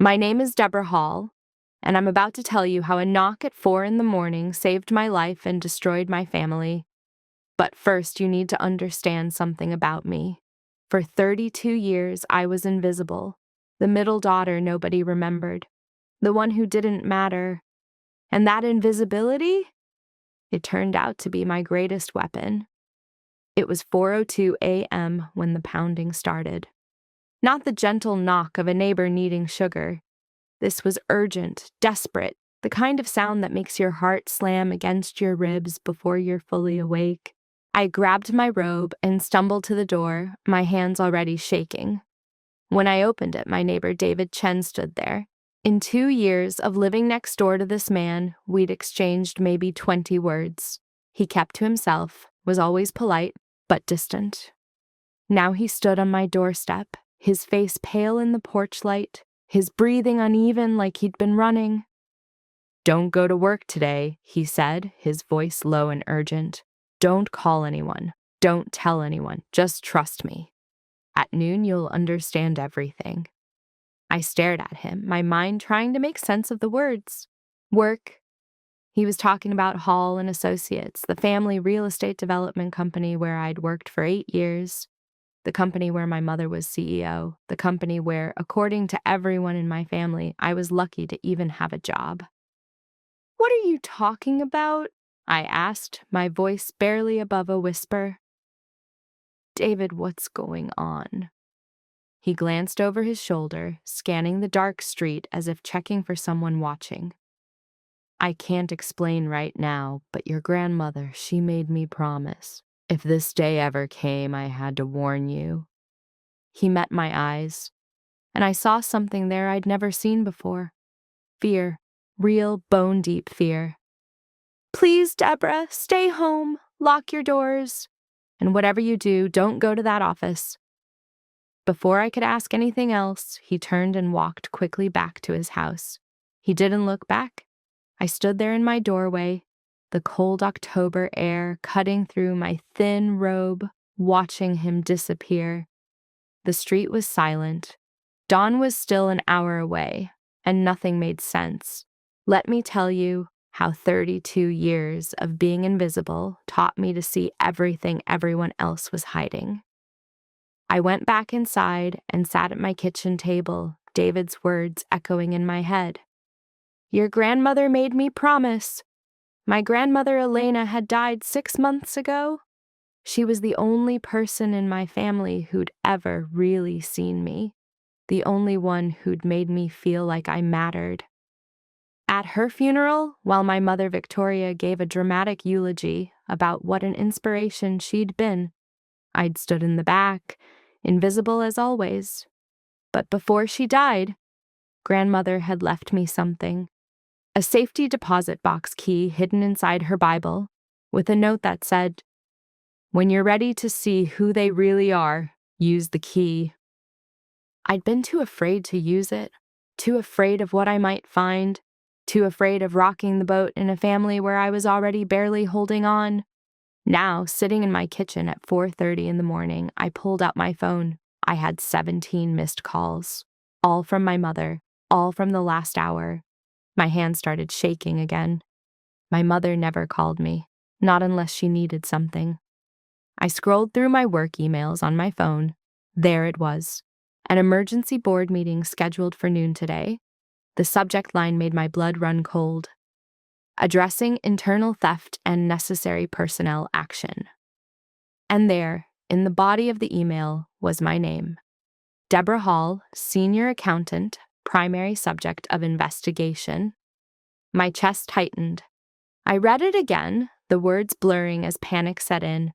My name is Deborah Hall, and I'm about to tell you how a knock at 4 in the morning saved my life and destroyed my family. But first, you need to understand something about me. For 32 years, I was invisible, the middle daughter nobody remembered, the one who didn't matter. And that invisibility? It turned out to be my greatest weapon. It was 4:02 a.m. when the pounding started. Not the gentle knock of a neighbor needing sugar. This was urgent, desperate, the kind of sound that makes your heart slam against your ribs before you're fully awake. I grabbed my robe and stumbled to the door, my hands already shaking. When I opened it, my neighbor David Chen stood there. In 2 years of living next door to this man, we'd exchanged maybe 20 words. He kept to himself, was always polite, but distant. Now he stood on my doorstep, his face pale in the porch light, his breathing uneven like he'd been running. "Don't go to work today," he said, his voice low and urgent. "Don't call anyone. Don't tell anyone. Just trust me. At noon, you'll understand everything." I stared at him, my mind trying to make sense of the words. Work. He was talking about Hall and Associates, the family real estate development company where I'd worked for 8 years, the company where my mother was CEO, the company where, according to everyone in my family, I was lucky to even have a job. "What are you talking about?" I asked, my voice barely above a whisper. "David, what's going on?" He glanced over his shoulder, scanning the dark street as if checking for someone watching. "I can't explain right now, but your grandmother, she made me promise. If this day ever came, I had to warn you." He met my eyes, and I saw something there I'd never seen before. Fear, real bone-deep fear. "Please, Deborah, stay home, lock your doors, and whatever you do, don't go to that office." Before I could ask anything else, he turned and walked quickly back to his house. He didn't look back. I stood there in my doorway, the cold October air cutting through my thin robe, watching him disappear. The street was silent. Dawn was still an hour away, and nothing made sense. Let me tell you how 32 years of being invisible taught me to see everything everyone else was hiding. I went back inside and sat at my kitchen table, David's words echoing in my head. "Your grandmother made me promise. My grandmother Elena had died 6 months ago. She was the only person in my family who'd ever really seen me, the only one who'd made me feel like I mattered. At her funeral, while my mother Victoria gave a dramatic eulogy about what an inspiration she'd been, I'd stood in the back, invisible as always. But before she died, grandmother had left me something. A safety deposit box key hidden inside her Bible, with a note that said, 'When you're ready to see who they really are, use the key.' I'd been too afraid to use it, too afraid of what I might find, too afraid of rocking the boat in a family where I was already barely holding on. Now, sitting in my kitchen at 4:30 in the morning, I pulled out my phone. I had 17 missed calls, all from my mother, all from the last hour. My hand started shaking again. My mother never called me, not unless she needed something. I scrolled through my work emails on my phone. There it was. An emergency board meeting scheduled for noon today. The subject line made my blood run cold. Addressing internal theft and necessary personnel action. And there, in the body of the email, was my name. Deborah Hall, Senior Accountant, primary subject of investigation. My chest tightened. I read it again, the words blurring as panic set in.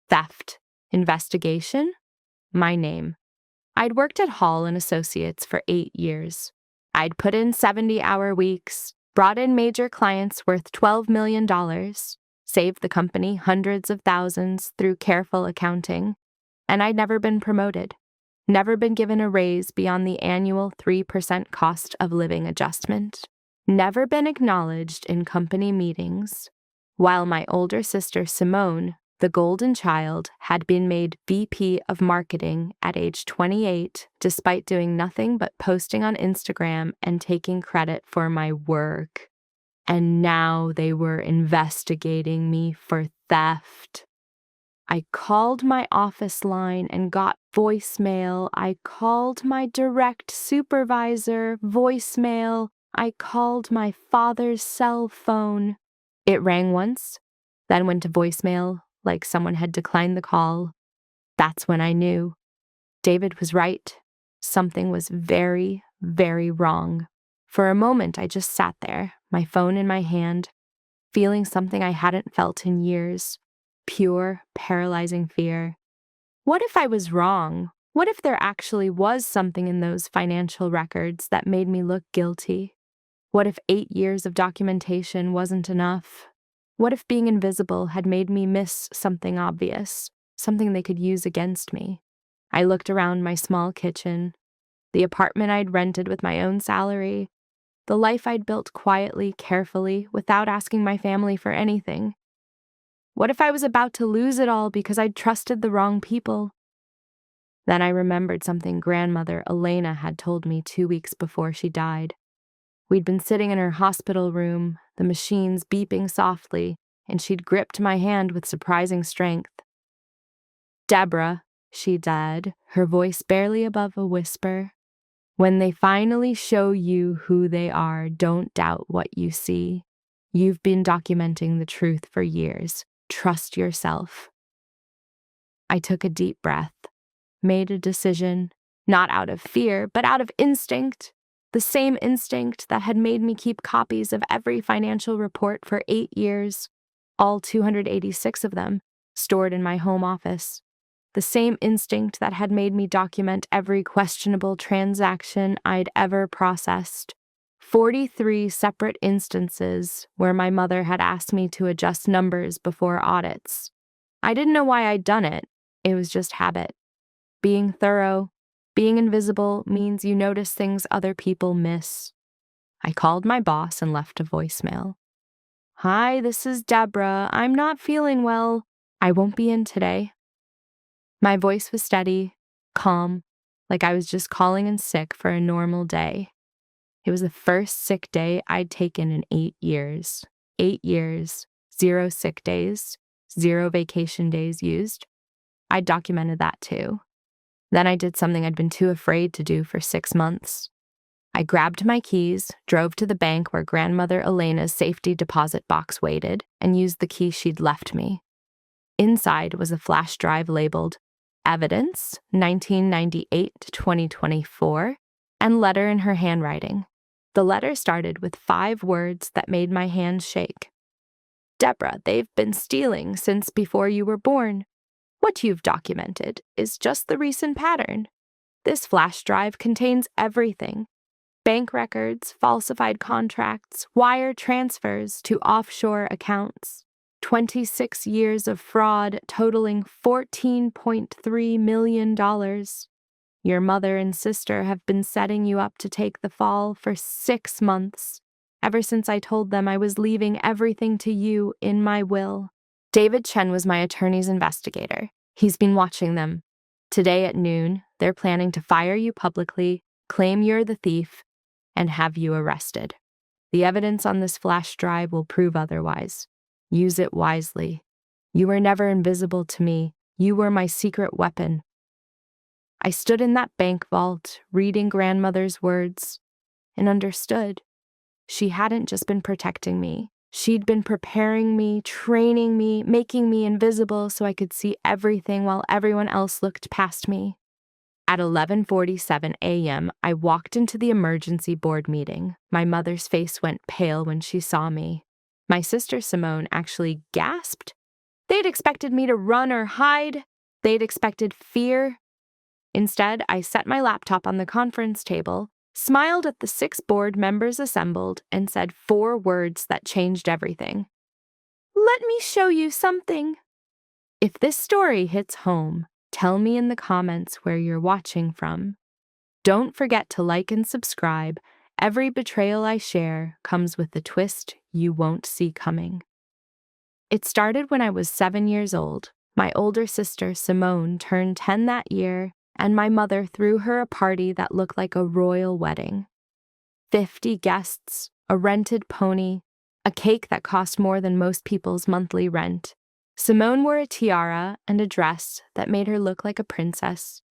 Theft. Investigation. My name. I'd worked at Hall and Associates for 8 years. I'd put in 70-hour weeks, brought in major clients worth $12 million, saved the company hundreds of thousands through careful accounting, and I'd never been promoted, never been given a raise beyond the annual 3% cost of living adjustment, never been acknowledged in company meetings, while my older sister Simone, The golden child had been made VP of marketing at age 28, despite doing nothing but posting on Instagram and taking credit for my work. And now they were investigating me for theft. I called my office line and got voicemail. I called my direct supervisor, voicemail. I called my father's cell phone. It rang once, then went to voicemail, like someone had declined the call. That's when I knew. David was right. Something was very, very wrong. For a moment, I just sat there, my phone in my hand, feeling something I hadn't felt in years. Pure, paralyzing fear. What if I was wrong? What if there actually was something in those financial records that made me look guilty? What if 8 years of documentation wasn't enough? What if being invisible had made me miss something obvious, something they could use against me? I looked around my small kitchen, the apartment I'd rented with my own salary, the life I'd built quietly, carefully, without asking my family for anything. What if I was about to lose it all because I'd trusted the wrong people? Then I remembered something grandmother Elena had told me 2 weeks before she died. We'd been sitting in her hospital room, the machines beeping softly, and she'd gripped my hand with surprising strength. "Deborah," she said, her voice barely above a whisper, "when they finally show you who they are, don't doubt what you see. You've been documenting the truth for years. Trust yourself." I took a deep breath, made a decision, not out of fear, but out of instinct. The same instinct that had made me keep copies of every financial report for 8 years, all 286 of them, stored in my home office. The same instinct that had made me document every questionable transaction I'd ever processed. 43 separate instances where my mother had asked me to adjust numbers before audits. I didn't know why I'd done it. It was just habit. Being thorough, being invisible means you notice things other people miss. I called my boss and left a voicemail. "Hi, this is Deborah. I'm not feeling well. I won't be in today." My voice was steady, calm, like I was just calling in sick for a normal day. It was the first sick day I'd taken in 8 years. 8 years, 0 sick days, 0 vacation days used. I documented that too. Then I did something I'd been too afraid to do for 6 months. I grabbed my keys, drove to the bank where grandmother Elena's safety deposit box waited, and used the key she'd left me. Inside was a flash drive labeled Evidence, 1998 to 2024, and letter in her handwriting. The letter started with 5 words that made my hands shake. "Deborah, they've been stealing since before you were born. What you've documented is just the recent pattern. This flash drive contains everything: bank records, falsified contracts, wire transfers to offshore accounts, 26 years of fraud totaling $14.3 million. Your mother and sister have been setting you up to take the fall for 6 months, ever since I told them I was leaving everything to you in my will." David Chen was my attorney's investigator. He's been watching them. Today at noon, they're planning to fire you publicly, claim you're the thief, and have you arrested. The evidence on this flash drive will prove otherwise. Use it wisely. You were never invisible to me. You were my secret weapon. I stood in that bank vault, reading grandmother's words, and understood. She hadn't just been protecting me. She'd been preparing me, training me, making me invisible so I could see everything while everyone else looked past me. At 11:47 a.m., I walked into the emergency board meeting. My mother's face went pale when she saw me. My sister Simone actually gasped. They'd expected me to run or hide. They'd expected fear. Instead, I set my laptop on the conference table, smiled at the 6 board members assembled, and said 4 words that changed everything. "Let me show you something." If this story hits home, tell me in the comments where you're watching from. Don't forget to like and subscribe. Every betrayal I share comes with a twist you won't see coming. It started when I was 7 years old. My older sister, Simone, turned 10 that year, and my mother threw her a party that looked like a royal wedding. 50 guests, a rented pony, a cake that cost more than most people's monthly rent. Simone wore a tiara and a dress that made her look like a princess.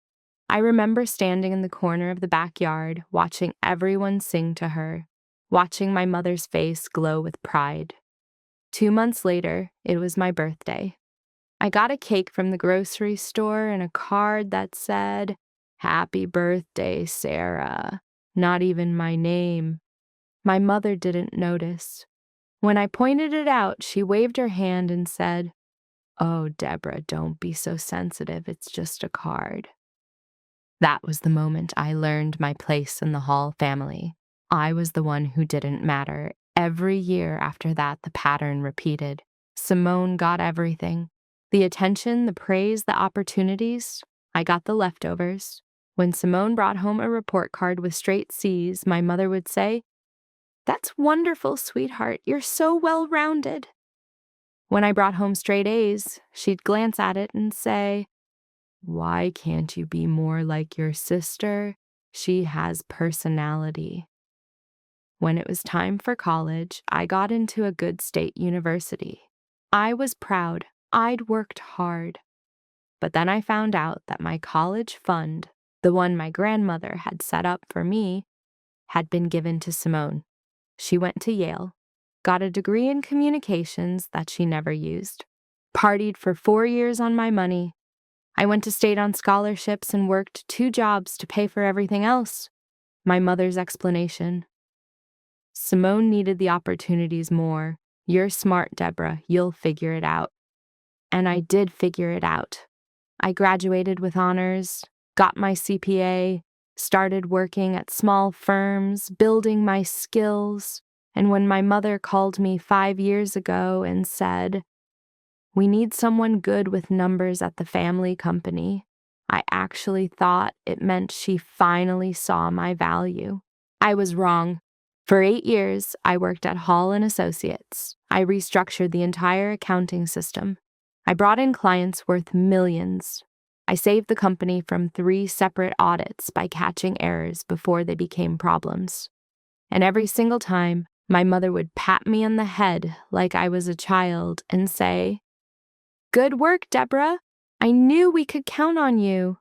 I remember standing in the corner of the backyard, watching everyone sing to her, watching my mother's face glow with pride. 2 months later, it was my birthday. I got a cake from the grocery store and a card that said, "Happy birthday, Sarah." Not even my name. My mother didn't notice. When I pointed it out, she waved her hand and said, "Oh, Deborah, don't be so sensitive. It's just a card." That was the moment I learned my place in the Hall family. I was the one who didn't matter. Every year after that, the pattern repeated. Simone got everything. The attention, the praise, the opportunities. I got the leftovers. When Simone brought home a report card with straight C's, my mother would say, "That's wonderful, sweetheart. You're so well-rounded." When I brought home straight A's, she'd glance at it and say, "Why can't you be more like your sister? She has personality." When it was time for college, I got into a good state university. I was proud. I'd worked hard. But then I found out that my college fund, the one my grandmother had set up for me, had been given to Simone. She went to Yale, got a degree in communications that she never used, partied for 4 years on my money. I went to state on scholarships and worked 2 jobs to pay for everything else. My mother's explanation. Simone needed the opportunities more. You're smart, Deborah. You'll figure it out. And I did figure it out. I graduated with honors, got my CPA, started working at small firms, building my skills. And when my mother called me 5 years ago and said, "We need someone good with numbers at the family company," I actually thought it meant she finally saw my value. I was wrong. For 8 years, I worked at Hall & Associates. I restructured the entire accounting system. I brought in clients worth millions. I saved the company from 3 separate audits by catching errors before they became problems. And every single time, my mother would pat me on the head like I was a child and say, "Good work, Deborah. I knew we could count on you."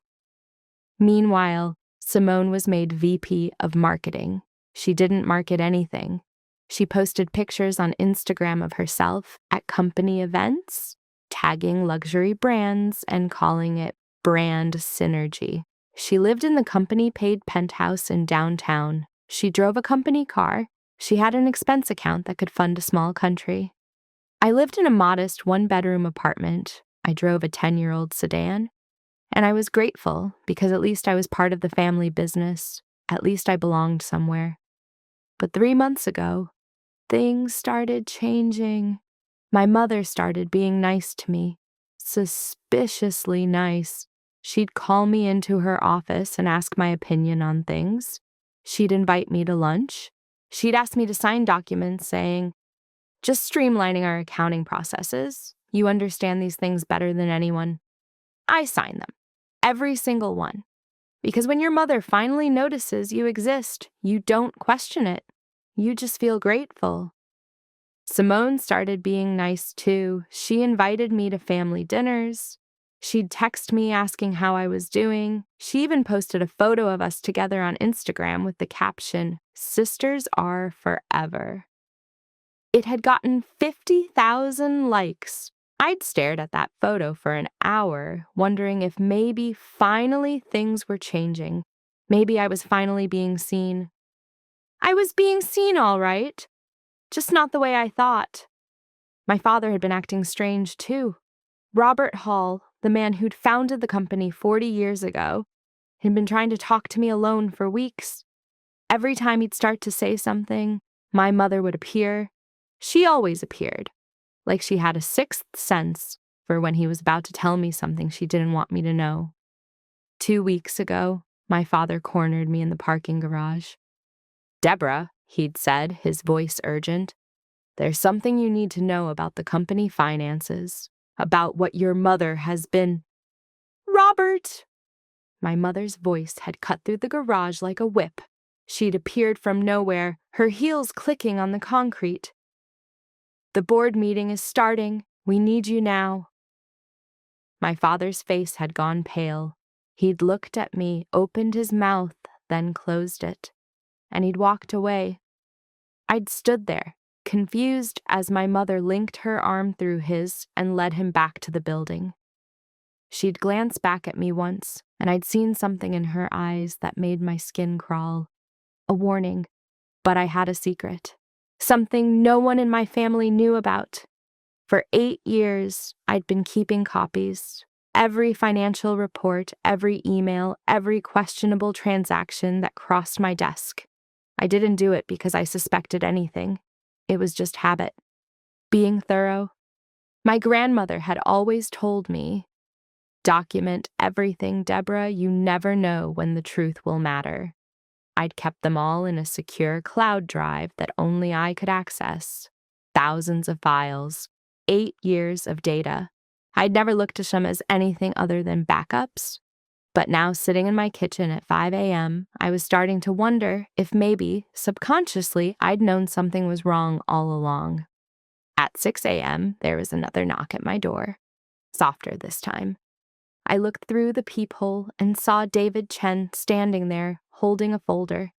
Meanwhile, Simone was made VP of Marketing. She didn't market anything. She posted pictures on Instagram of herself at company events, tagging luxury brands and calling it brand synergy. She lived in the company-paid penthouse in downtown. She drove a company car. She had an expense account that could fund a small country. I lived in a modest one-bedroom apartment. I drove a 10-year-old sedan. And I was grateful because at least I was part of the family business. At least I belonged somewhere. But 3 months ago, things started changing. My mother started being nice to me, suspiciously nice. She'd call me into her office and ask my opinion on things. She'd invite me to lunch. She'd ask me to sign documents saying, "Just streamlining our accounting processes. You understand these things better than anyone." I sign them, every single one. Because when your mother finally notices you exist, you don't question it. You just feel grateful. Simone started being nice too. She invited me to family dinners. She'd text me asking how I was doing. She even posted a photo of us together on Instagram with the caption, "Sisters are forever." It had gotten 50,000 likes. I'd stared at that photo for an hour, wondering if maybe finally things were changing. Maybe I was finally being seen. I was being seen all right, just not the way I thought. My father had been acting strange too. Robert Hall, the man who'd founded the company 40 years ago, had been trying to talk to me alone for weeks. Every time he'd start to say something, my mother would appear. She always appeared, like she had a sixth sense for when he was about to tell me something she didn't want me to know. 2 weeks ago, my father cornered me in the parking garage. "Deborah," he'd said, his voice urgent, There's something you need to know about the company finances, about what your mother has been. Robert! My mother's voice had cut through the garage like a whip. She'd appeared from nowhere, her heels clicking on the concrete. The board meeting is starting. We need you now. My father's face had gone pale. He'd looked at me, opened his mouth, then closed it, and he'd walked away. I'd stood there, confused as my mother linked her arm through his and led him back to the building. She'd glanced back at me once, and I'd seen something in her eyes that made my skin crawl. A warning, but I had a secret. Something no one in my family knew about. For 8 years, I'd been keeping copies. Every financial report, every email, every questionable transaction that crossed my desk. I didn't do it because I suspected anything. It was just habit. Being thorough. My grandmother had always told me, document everything, Deborah. You never know when the truth will matter. I'd kept them all in a secure cloud drive that only I could access. Thousands of files, 8 years of data. I'd never looked at them as anything other than backups. But now, sitting in my kitchen at 5 a.m., I was starting to wonder if maybe, subconsciously, I'd known something was wrong all along. At 6 a.m., there was another knock at my door. Softer this time. I looked through the peephole and saw David Chen standing there, holding a folder.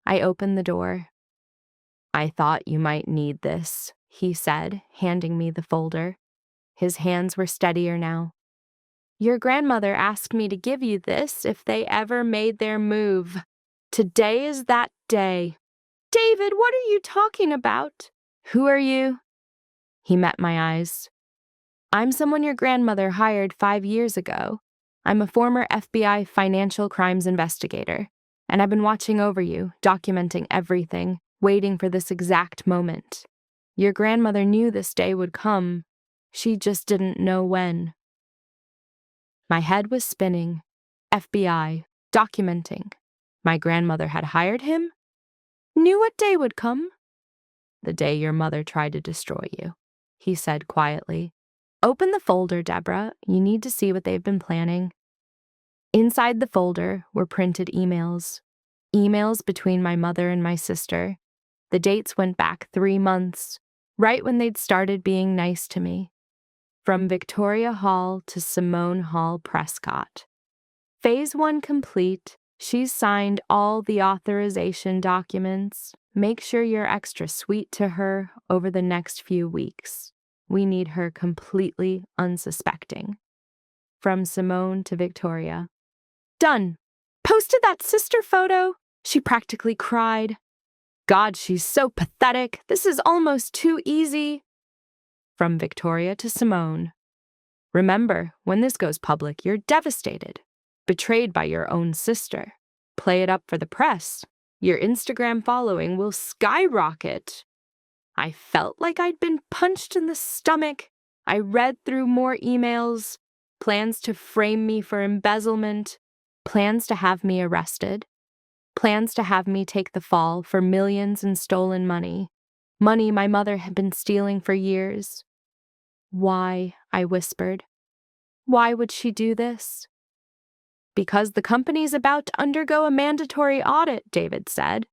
I opened the door. I thought you might need this, he said, handing me the folder. His hands were steadier now. Your grandmother asked me to give you this if they ever made their move. Today is that day. David, what are you talking about? Who are you? He met my eyes. I'm someone your grandmother hired 5 years ago. I'm a former FBI financial crimes investigator, and I've been watching over you, documenting everything, waiting for this exact moment. Your grandmother knew this day would come. She just didn't know when. My head was spinning. FBI, documenting. My grandmother had hired him? Knew what day would come? The day your mother tried to destroy you, he said quietly. Open the folder, Deborah. You need to see what they've been planning. Inside the folder were printed emails. Emails between my mother and my sister. The dates went back 3 months, right when they'd started being nice to me. From Victoria Hall to Simone Hall Prescott. Phase 1 complete. She's signed all the authorization documents. Make sure you're extra sweet to her over the next few weeks. We need her completely unsuspecting. From Simone to Victoria. Done. Posted that sister photo? She practically cried. God, she's so pathetic. This is almost too easy. From Victoria to Simone. Remember, when this goes public, you're devastated. Betrayed by your own sister. Play it up for the press. Your Instagram following will skyrocket. I felt like I'd been punched in the stomach. I read through more emails. Plans to frame me for embezzlement. Plans to have me arrested. Plans to have me take the fall for millions in stolen money. Money my mother had been stealing for years. Why? I whispered. Why would she do this? Because the company's about to undergo a mandatory audit, David said.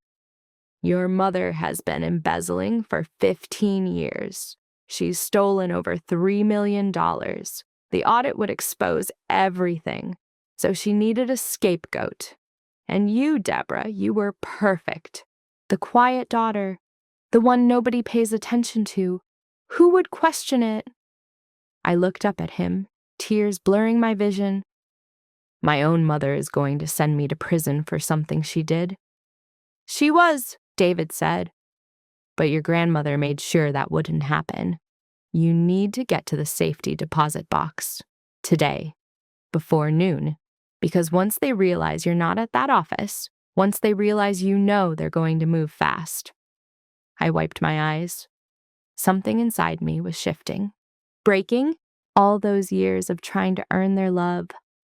Your mother has been embezzling for 15 years. She's stolen over $3 million. The audit would expose everything, so she needed a scapegoat. And you, Deborah, you were perfect. The quiet daughter, the one nobody pays attention to. Who would question it? I looked up at him, tears blurring my vision. My own mother is going to send me to prison for something she did. She was, David said. But your grandmother made sure that wouldn't happen. You need to get to the safety deposit box. Today. Before noon. Because once they realize you're not at that office, once they realize you know they're going to move fast. I wiped my eyes. Something inside me was shifting. Breaking. All those years of trying to earn their love.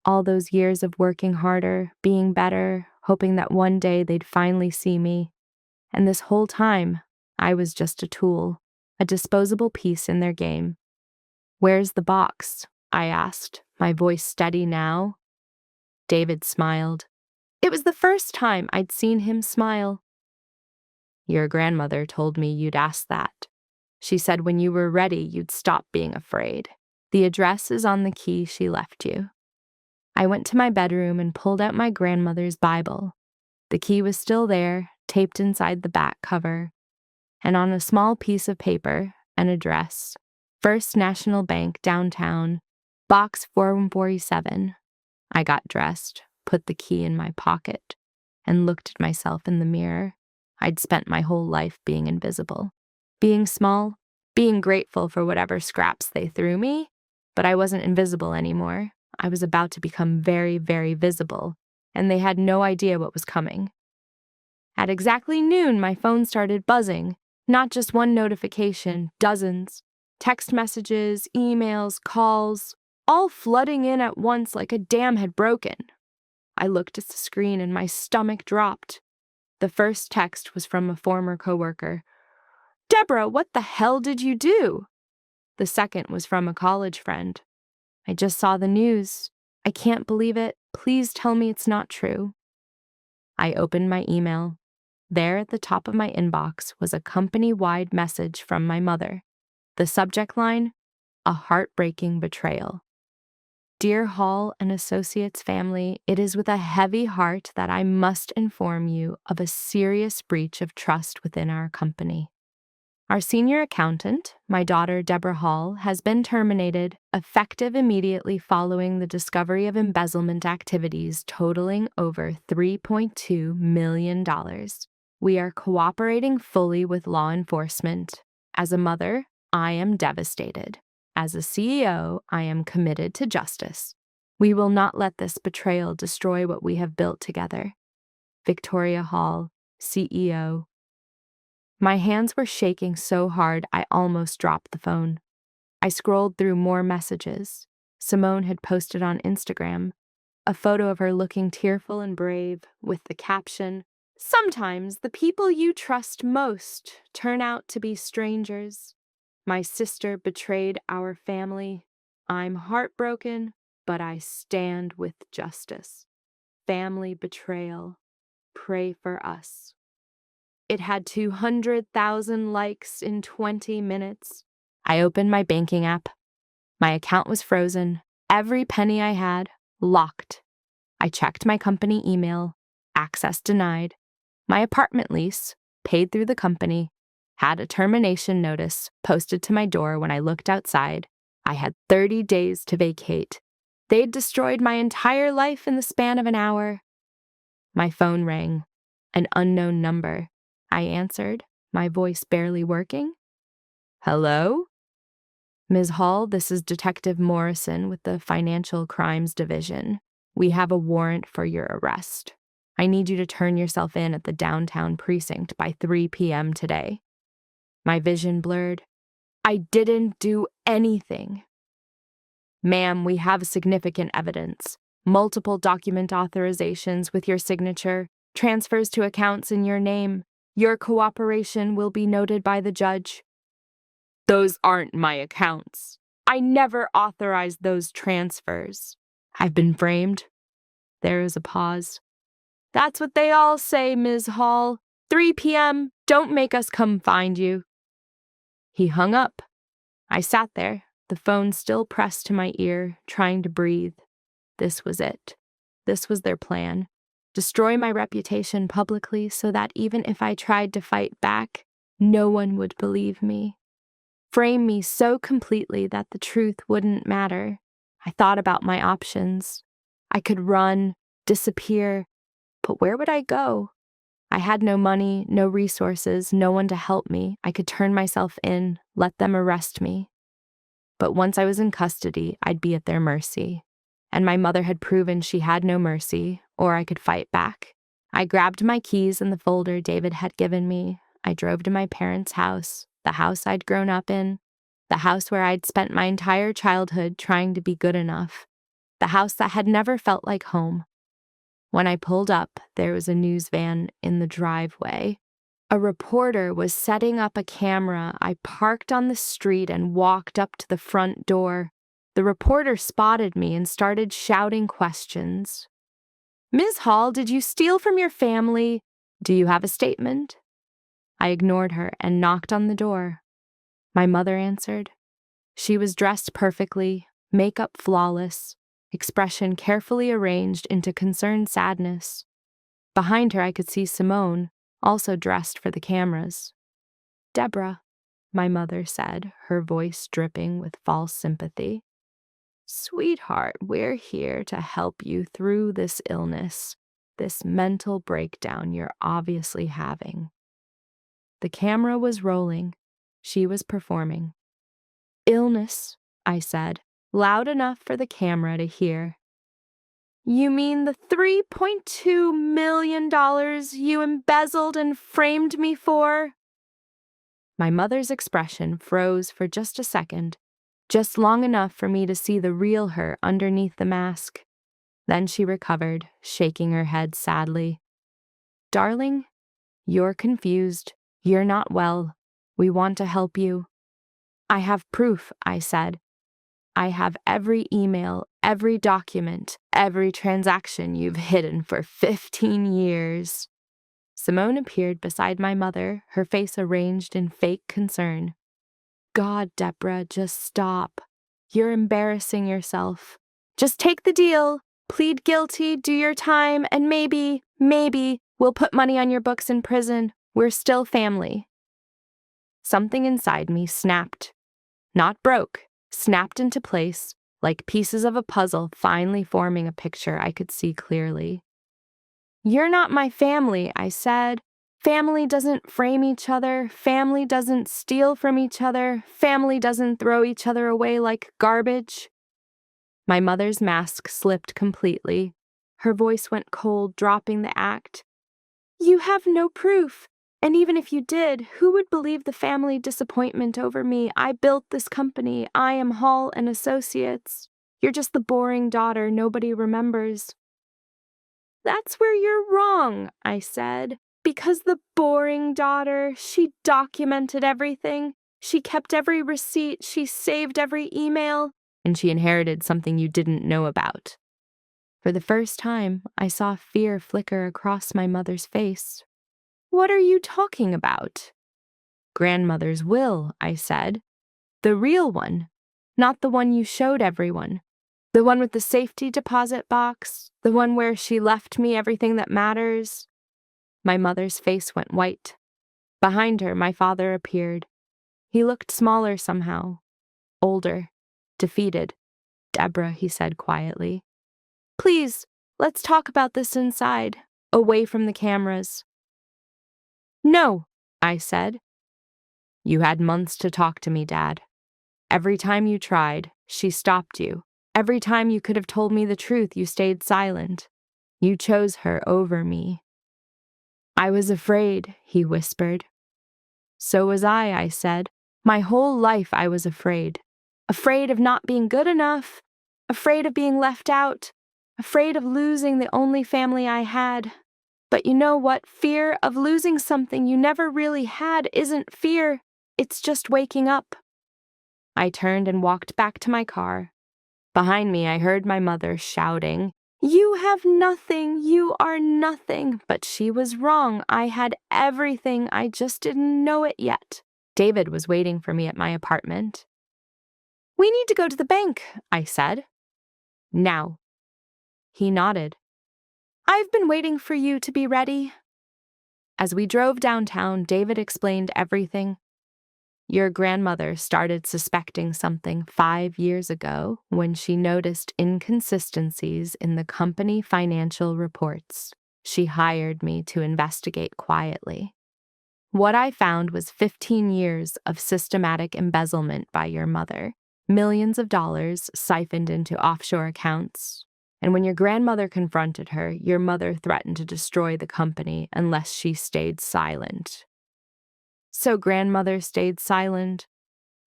All those years of working harder, being better, hoping that one day they'd finally see me. And this whole time, I was just a tool. a disposable piece in their game. "Where's the box?" I asked, my voice steady now. David smiled. It was the first time I'd seen him smile. "Your grandmother told me you'd ask that. She said when you were ready, you'd stop being afraid. The address is on the key she left you." I went to my bedroom and pulled out my grandmother's Bible. The key was still there, taped inside the back cover, and on a small piece of paper, an address: First National Bank, downtown, Box 4147. I got dressed, put the key in my pocket, and looked at myself in the mirror. I'd spent my whole life being invisible, being small, being grateful for whatever scraps they threw me, but I wasn't invisible anymore. I was about to become very, very visible, and they had no idea what was coming. At exactly noon, my phone started buzzing. Not just one notification, dozens. Text messages, emails, calls, all flooding in at once like a dam had broken. I looked at the screen and my stomach dropped. The first text was from a former coworker. "Deborah, what the hell did you do?" The second was from a college friend. "I just saw the news. I can't believe it. Please tell me it's not true." I opened my email. There at the top of my inbox was a company-wide message from my mother. The subject line: "A heartbreaking betrayal." "Dear Hall and Associates family, it is with a heavy heart that I must inform you of a serious breach of trust within our company. Our senior accountant, my daughter Deborah Hall, has been terminated, effective immediately following the discovery of embezzlement activities totaling over $3.2 million. We are cooperating fully with law enforcement. As a mother, I am devastated. As a CEO, I am committed to justice. We will not let this betrayal destroy what we have built together. Victoria Hall, CEO." My hands were shaking so hard I almost dropped the phone. I scrolled through more messages. Simone had posted on Instagram a photo of her looking tearful and brave, with the caption, "Sometimes the people you trust most turn out to be strangers. My sister betrayed our family. I'm heartbroken, but I stand with justice. Family betrayal. Pray for us." It had 200,000 likes in 20 minutes. I opened my banking app. My account was frozen. Every penny I had, locked. I checked my company email. Access denied. My apartment lease, paid through the company, had a termination notice posted to my door when I looked outside. I had 30 days to vacate. They'd destroyed my entire life in the span of an hour. My phone rang. An unknown number. I answered, my voice barely working. "Hello?" "Ms. Hall, this is Detective Morrison with the Financial Crimes Division. We have a warrant for your arrest. I need you to turn yourself in at the downtown precinct by 3 p.m. today." My vision blurred. "I didn't do anything." "Ma'am, we have significant evidence. Multiple document authorizations with your signature, transfers to accounts in your name. Your cooperation will be noted by the judge." "Those aren't my accounts. I never authorized those transfers." "I've been framed." There is a pause. "That's what they all say, Ms. Hall. 3 p.m. Don't make us come find you." He hung up. I sat there, the phone still pressed to my ear, trying to breathe. This was it. This was their plan. Destroy my reputation publicly so that even if I tried to fight back, no one would believe me. Frame me so completely that the truth wouldn't matter. I thought about my options. I could run, disappear, but where would I go? I had no money, no resources, no one to help me. I could turn myself in, let them arrest me. But once I was in custody, I'd be at their mercy. And my mother had proven she had no mercy, or I could fight back. I grabbed my keys and the folder David had given me. I drove to my parents' house, the house I'd grown up in, the house where I'd spent my entire childhood trying to be good enough, the house that had never felt like home. When I pulled up, there was a news van in the driveway. A reporter was setting up a camera. I parked on the street and walked up to the front door. The reporter spotted me and started shouting questions. "Ms. Hall, did you steal from your family? Do you have a statement?" I ignored her and knocked on the door. My mother answered. She was dressed perfectly, makeup flawless, expression carefully arranged into concerned sadness. Behind her I could see Simone, also dressed for the cameras. "Deborah," my mother said, her voice dripping with false sympathy. "Sweetheart, we're here to help you through this illness, this mental breakdown you're obviously having." The camera was rolling. She was performing. "Illness," I said, loud enough for the camera to hear. "You mean the $3.2 million you embezzled and framed me for?" My mother's expression froze for just a second, just long enough for me to see the real her underneath the mask. Then she recovered, shaking her head sadly. "Darling, you're confused. You're not well. We want to help you." "I have proof," I said. "I have every email, every document, every transaction you've hidden for 15 years. Simone appeared beside my mother, her face arranged in fake concern. "God, Deborah, just stop. You're embarrassing yourself. Just take the deal, plead guilty, do your time, and maybe we'll put money on your books in prison. We're still family." Something inside me snapped. Not broke, snapped into place, like pieces of a puzzle finally forming a picture I could see clearly. "You're not my family," I said. "Family doesn't frame each other. Family doesn't steal from each other. Family doesn't throw each other away like garbage." My mother's mask slipped completely. Her voice went cold, dropping the act. "You have no proof. And even if you did, who would believe the family disappointment over me? I built this company. I am Hall and Associates. You're just the boring daughter nobody remembers." "That's where you're wrong," I said. "Because the boring daughter, she documented everything. She kept every receipt. She saved every email. And she inherited something you didn't know about." For the first time, I saw fear flicker across my mother's face. "What are you talking about?" "Grandmother's will," I said. "The real one, not the one you showed everyone. The one with the safety deposit box, the one where she left me everything that matters." My mother's face went white. Behind her, my father appeared. He looked smaller somehow, older, defeated. "Deborah," he said quietly. "Please, let's talk about this inside, away from the cameras." "No," I said. "You had months to talk to me, Dad. Every time you tried, she stopped you. Every time you could have told me the truth, you stayed silent. You chose her over me." "I was afraid," he whispered. "So was I said. "My whole life I was afraid. Afraid of not being good enough. Afraid of being left out. Afraid of losing the only family I had. But you know what? Fear of losing something you never really had isn't fear. It's just waking up." I turned and walked back to my car. Behind me, I heard my mother shouting, "You have nothing, you are nothing." But she was wrong. I had everything, I just didn't know it yet. David was waiting for me at my apartment. "We need to go to the bank," I said. "Now." He nodded. "I've been waiting for you to be ready." As we drove downtown, David explained everything. "Your grandmother started suspecting something 5 years ago when she noticed inconsistencies in the company financial reports. She hired me to investigate quietly. What I found was 15 years of systematic embezzlement by your mother, millions of dollars siphoned into offshore accounts. And when your grandmother confronted her, your mother threatened to destroy the company unless she stayed silent." "So grandmother stayed silent?"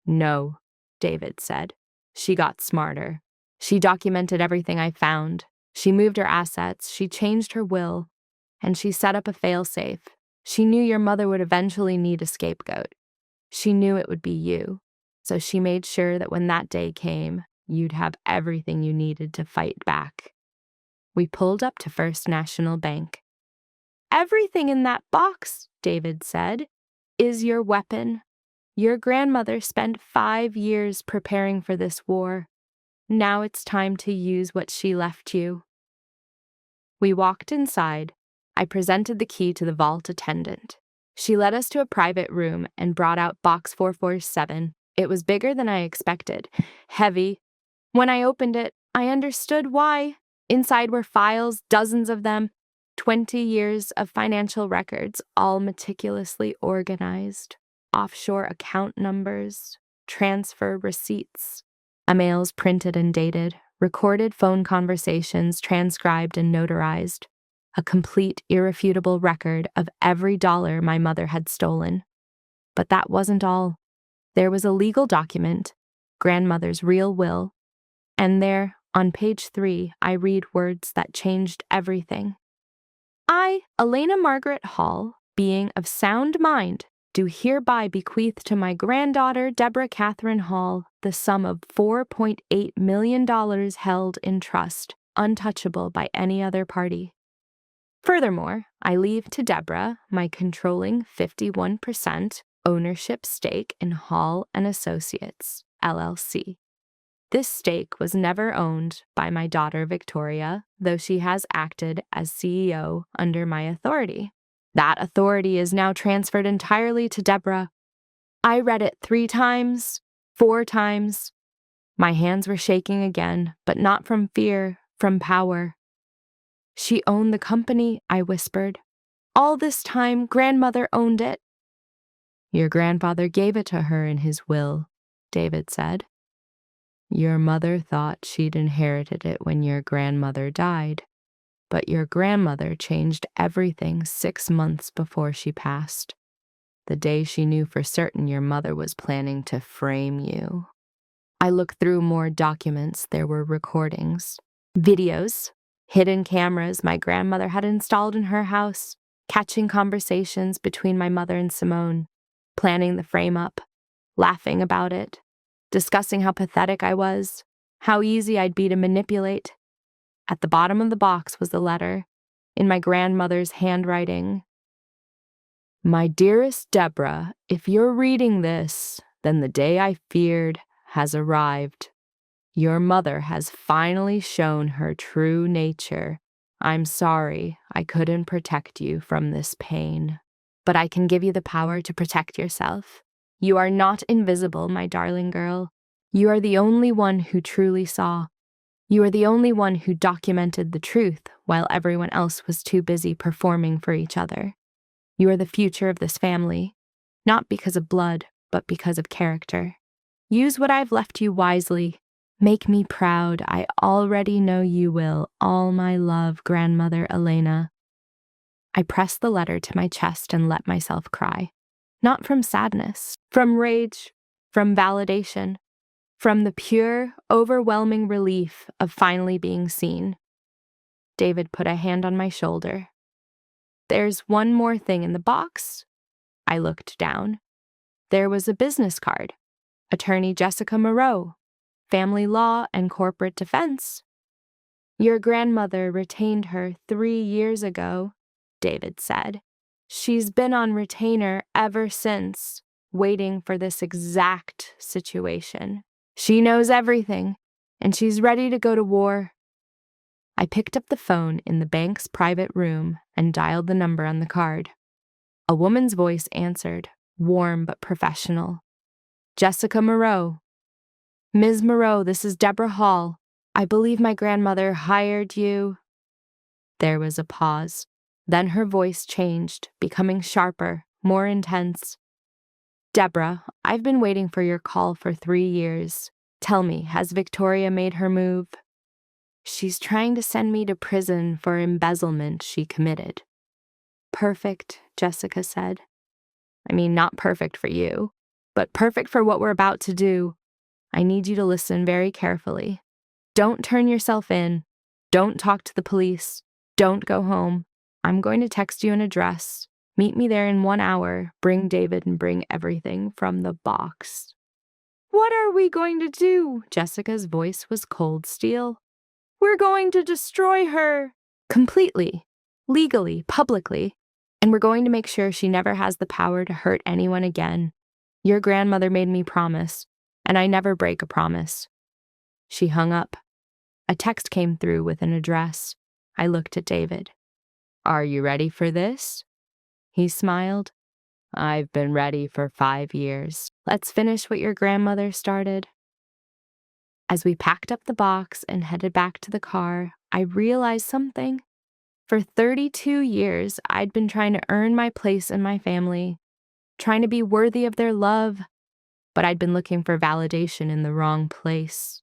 "No," David said. "She got smarter. She documented everything I found. She moved her assets. She changed her will. And she set up a failsafe. She knew your mother would eventually need a scapegoat. She knew it would be you, so she made sure that when that day came, you'd have everything you needed to fight back. We pulled up to First National Bank. "Everything in that box," David said, "is your weapon. Your grandmother spent 5 years preparing for this war. Now it's time to use what she left you." We walked inside. I presented the key to the vault attendant. She led us to a private room and brought out box 447. It was bigger than I expected, heavy. When I opened it, I understood why. Inside were files, dozens of them, 20 years of financial records, all meticulously organized. Offshore account numbers, transfer receipts, emails printed and dated, recorded phone conversations transcribed and notarized, a complete, irrefutable record of every dollar my mother had stolen. But that wasn't all. There was a legal document, grandmother's real will, and there, on page 3, I read words that changed everything. "I, Elena Margaret Hall, being of sound mind, do hereby bequeath to my granddaughter, Deborah Catherine Hall, the sum of $4.8 million held in trust, untouchable by any other party. Furthermore, I leave to Deborah my controlling 51% ownership stake in Hall and Associates, LLC. This stake was never owned by my daughter Victoria, though she has acted as CEO under my authority. That authority is now transferred entirely to Deborah. I read it 3 times, 4 times. My hands were shaking again, but not from fear, from power. She owned the company, I whispered. All this time, grandmother owned it." "Your grandfather gave it to her in his will," David said. "Your mother thought she'd inherited it when your grandmother died, but your grandmother changed everything 6 months before she passed, the day she knew for certain your mother was planning to frame you." I looked through more documents. There were recordings, videos, hidden cameras my grandmother had installed in her house, catching conversations between my mother and Simone, planning the frame-up, laughing about it, discussing how pathetic I was, how easy I'd be to manipulate. At the bottom of the box was the letter, in my grandmother's handwriting. "My dearest Deborah, if you're reading this, then the day I feared has arrived. Your mother has finally shown her true nature. I'm sorry I couldn't protect you from this pain, but I can give you the power to protect yourself. You are not invisible, my darling girl. You are the only one who truly saw. You are the only one who documented the truth while everyone else was too busy performing for each other. You are the future of this family, not because of blood, but because of character. Use what I've left you wisely. Make me proud. I already know you will. All my love, Grandmother Elena." I pressed the letter to my chest and let myself cry. Not from sadness, from rage, from validation, from the pure, overwhelming relief of finally being seen. David put a hand on my shoulder. "There's one more thing in the box." I looked down. There was a business card. Attorney Jessica Moreau, Family Law and Corporate Defense. "Your grandmother retained her 3 years ago," David said. "She's been on retainer ever since, waiting for this exact situation. She knows everything, and she's ready to go to war." I picked up the phone in the bank's private room and dialed the number on the card. A woman's voice answered, warm but professional. "Jessica Moreau." "Ms. Moreau, this is Deborah Hall. I believe my grandmother hired you." There was a pause. Then her voice changed, becoming sharper, more intense. "Deborah, I've been waiting for your call for 3 years. Tell me, has Victoria made her move?" "She's trying to send me to prison for embezzlement she committed." "Perfect," Jessica said. "I mean, not perfect for you, but perfect for what we're about to do. I need you to listen very carefully. Don't turn yourself in. Don't talk to the police. Don't go home. I'm going to text you an address. Meet me there in 1 hour. Bring David and bring everything from the box." "What are we going to do?" Jessica's voice was cold steel. "We're going to destroy her." "Completely. Legally. Publicly. And we're going to make sure she never has the power to hurt anyone again. Your grandmother made me promise, and I never break a promise." She hung up. A text came through with an address. I looked at David. "Are you ready for this?" He smiled. "I've been ready for 5 years. Let's finish what your grandmother started." As we packed up the box and headed back to the car, I realized something. For 32 years, I'd been trying to earn my place in my family, trying to be worthy of their love, but I'd been looking for validation in the wrong place.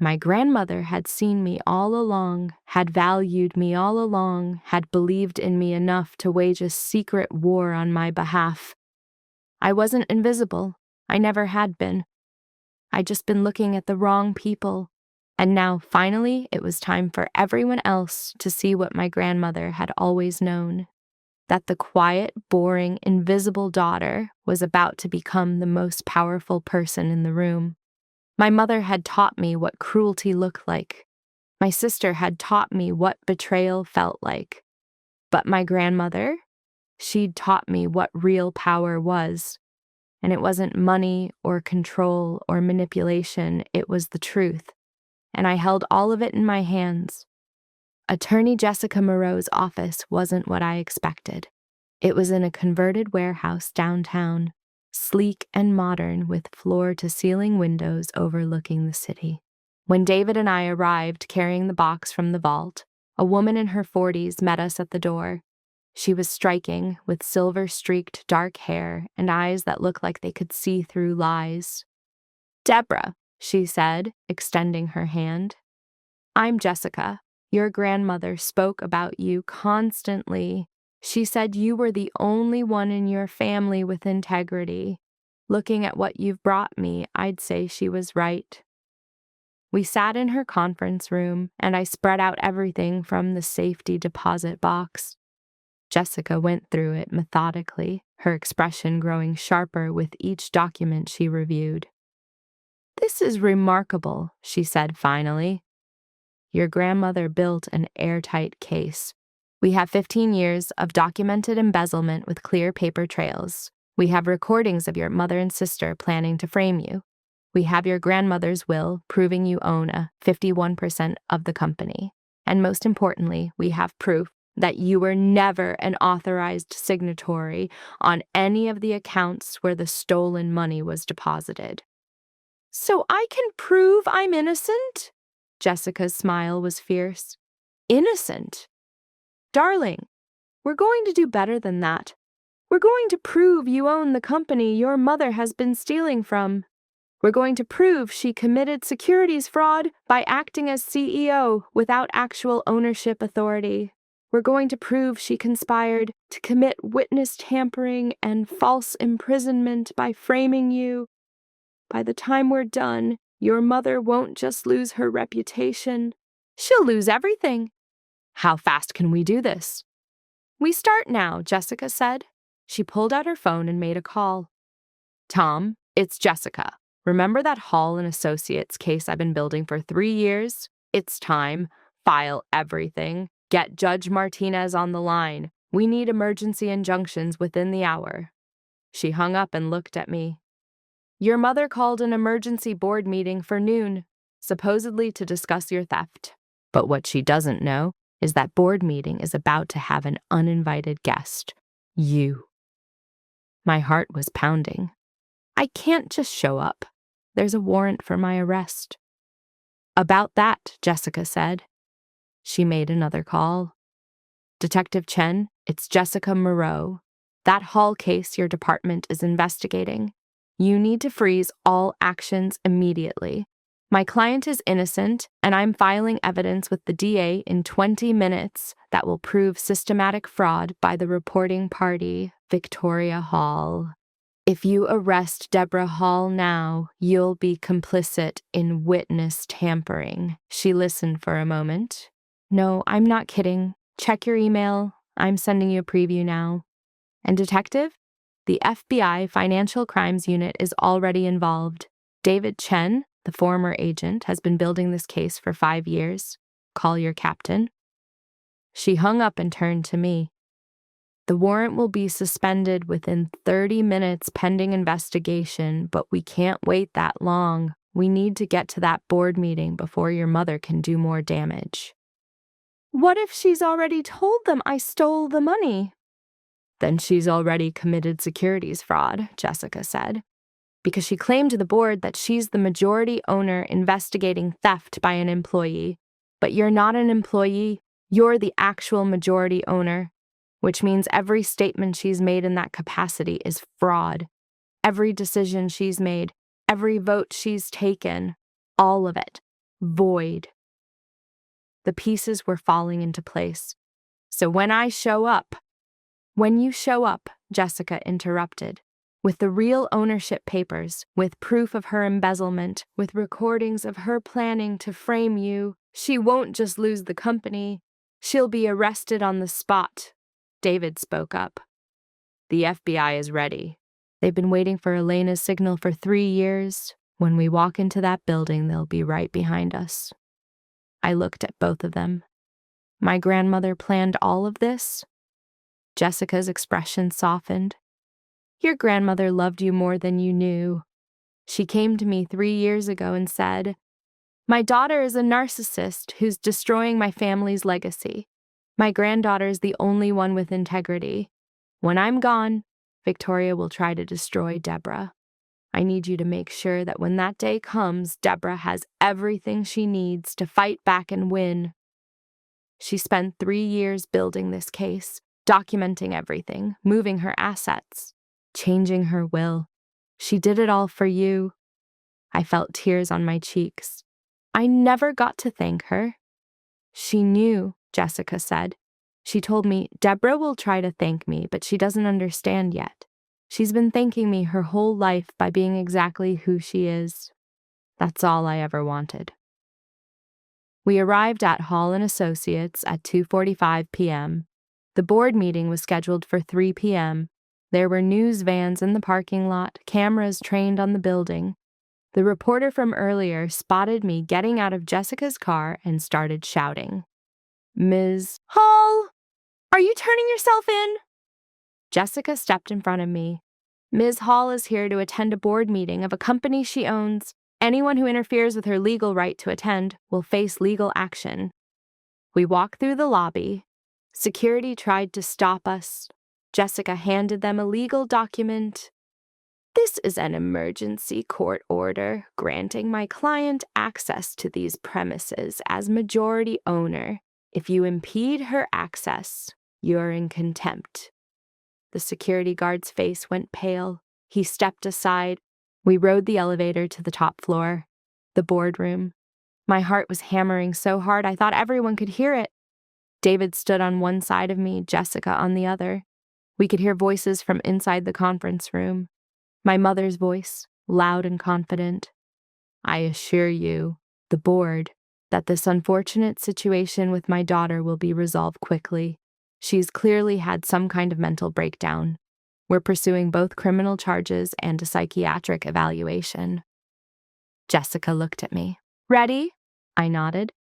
My grandmother had seen me all along, had valued me all along, had believed in me enough to wage a secret war on my behalf. I wasn't invisible. I never had been. I'd just been looking at the wrong people. And now, finally, it was time for everyone else to see what my grandmother had always known. That the quiet, boring, invisible daughter was about to become the most powerful person in the room. My mother had taught me what cruelty looked like. My sister had taught me what betrayal felt like. But my grandmother, she'd taught me what real power was. And it wasn't money or control or manipulation, it was the truth. And I held all of it in my hands. Attorney Jessica Moreau's office wasn't what I expected. It was in a converted warehouse downtown, sleek and modern with floor-to-ceiling windows overlooking the city. When David and I arrived carrying the box from the vault, a woman in her 40s met us at the door. She was striking, with silver-streaked dark hair and eyes that looked like they could see through lies. "Deborah," she said, extending her hand. "I'm Jessica. Your grandmother spoke about you constantly. She said you were the only one in your family with integrity. Looking at what you've brought me, I'd say she was right." We sat in her conference room, and I spread out everything from the safety deposit box. Jessica went through it methodically, her expression growing sharper with each document she reviewed. "This is remarkable," she said finally. "Your grandmother built an airtight case. We have 15 years of documented embezzlement with clear paper trails. We have recordings of your mother and sister planning to frame you. We have your grandmother's will proving you own a 51% of the company. And most importantly, we have proof that you were never an authorized signatory on any of the accounts where the stolen money was deposited." "So I can prove I'm innocent?" Jessica's smile was fierce. "Innocent? Darling, we're going to do better than that. We're going to prove you own the company your mother has been stealing from. We're going to prove she committed securities fraud by acting as CEO without actual ownership authority. We're going to prove she conspired to commit witness tampering and false imprisonment by framing you. By the time we're done, your mother won't just lose her reputation. She'll lose everything." "How fast can we do this?" "We start now," Jessica said. She pulled out her phone and made a call. "Tom, it's Jessica. Remember that Hall and Associates case I've been building for 3 years? It's time. File everything. Get Judge Martinez on the line. We need emergency injunctions within the hour." She hung up and looked at me. "Your mother called an emergency board meeting for noon, supposedly to discuss your theft. But what she doesn't know is that board meeting is about to have an uninvited guest. You." My heart was pounding. I can't just show up. There's a warrant for my arrest. "About that," Jessica said. She made another call. "Detective Chen, it's Jessica Moreau. That Hall case your department is investigating. You need to freeze all actions immediately. My client is innocent, and I'm filing evidence with the DA in 20 minutes that will prove systematic fraud by the reporting party, Victoria Hall. If you arrest Deborah Hall now, you'll be complicit in witness tampering." She listened for a moment. "No, I'm not kidding. Check your email. I'm sending you a preview now." And detective, the FBI Financial Crimes Unit is already involved. David Chen, the former agent, has been building this case for 5 years. Call your captain." She hung up and turned to me. "The warrant will be suspended within 30 minutes pending investigation, but we can't wait that long. We need to get to that board meeting before your mother can do more damage." "What if she's already told them I stole the money?" "Then she's already committed securities fraud," Jessica said, "because she claimed to the board that she's the majority owner investigating theft by an employee. But you're not an employee, you're the actual majority owner, which means every statement she's made in that capacity is fraud. Every decision she's made, every vote she's taken, all of it, void." The pieces were falling into place. "So when you show up," Jessica interrupted, "with the real ownership papers, with proof of her embezzlement, with recordings of her planning to frame you, she won't just lose the company, she'll be arrested on the spot." David spoke up. "The FBI is ready. They've been waiting for Elena's signal for 3 years. When we walk into that building, they'll be right behind us." I looked at both of them. My grandmother planned all of this? Jessica's expression softened. "Your grandmother loved you more than you knew. She came to me 3 years ago and said, 'My daughter is a narcissist who's destroying my family's legacy. My granddaughter is the only one with integrity. When I'm gone, Victoria will try to destroy Deborah. I need you to make sure that when that day comes, Deborah has everything she needs to fight back and win.' She spent 3 years building this case, documenting everything, moving her assets, changing her will. She did it all for you." I felt tears on my cheeks. "I never got to thank her." "She knew," Jessica said. "She told me, 'Deborah will try to thank me, but she doesn't understand yet. She's been thanking me her whole life by being exactly who she is.' That's all I ever wanted." We arrived at Hall & Associates at 2:45 p.m. The board meeting was scheduled for 3 p.m. There were news vans in the parking lot, cameras trained on the building. The reporter from earlier spotted me getting out of Jessica's car and started shouting, "Ms. Hall, are you turning yourself in?" Jessica stepped in front of me. "Ms. Hall is here to attend a board meeting of a company she owns. Anyone who interferes with her legal right to attend will face legal action." We walked through the lobby. Security tried to stop us. Jessica handed them a legal document. "This is an emergency court order granting my client access to these premises as majority owner. If you impede her access, you're in contempt." The security guard's face went pale. He stepped aside. We rode the elevator to the top floor, the boardroom. My heart was hammering so hard I thought everyone could hear it. David stood on one side of me, Jessica on the other. We could hear voices from inside the conference room. My mother's voice, loud and confident. "I assure you, the board, that this unfortunate situation with my daughter will be resolved quickly. She's clearly had some kind of mental breakdown. We're pursuing both criminal charges and a psychiatric evaluation." Jessica looked at me. "Ready?" I nodded.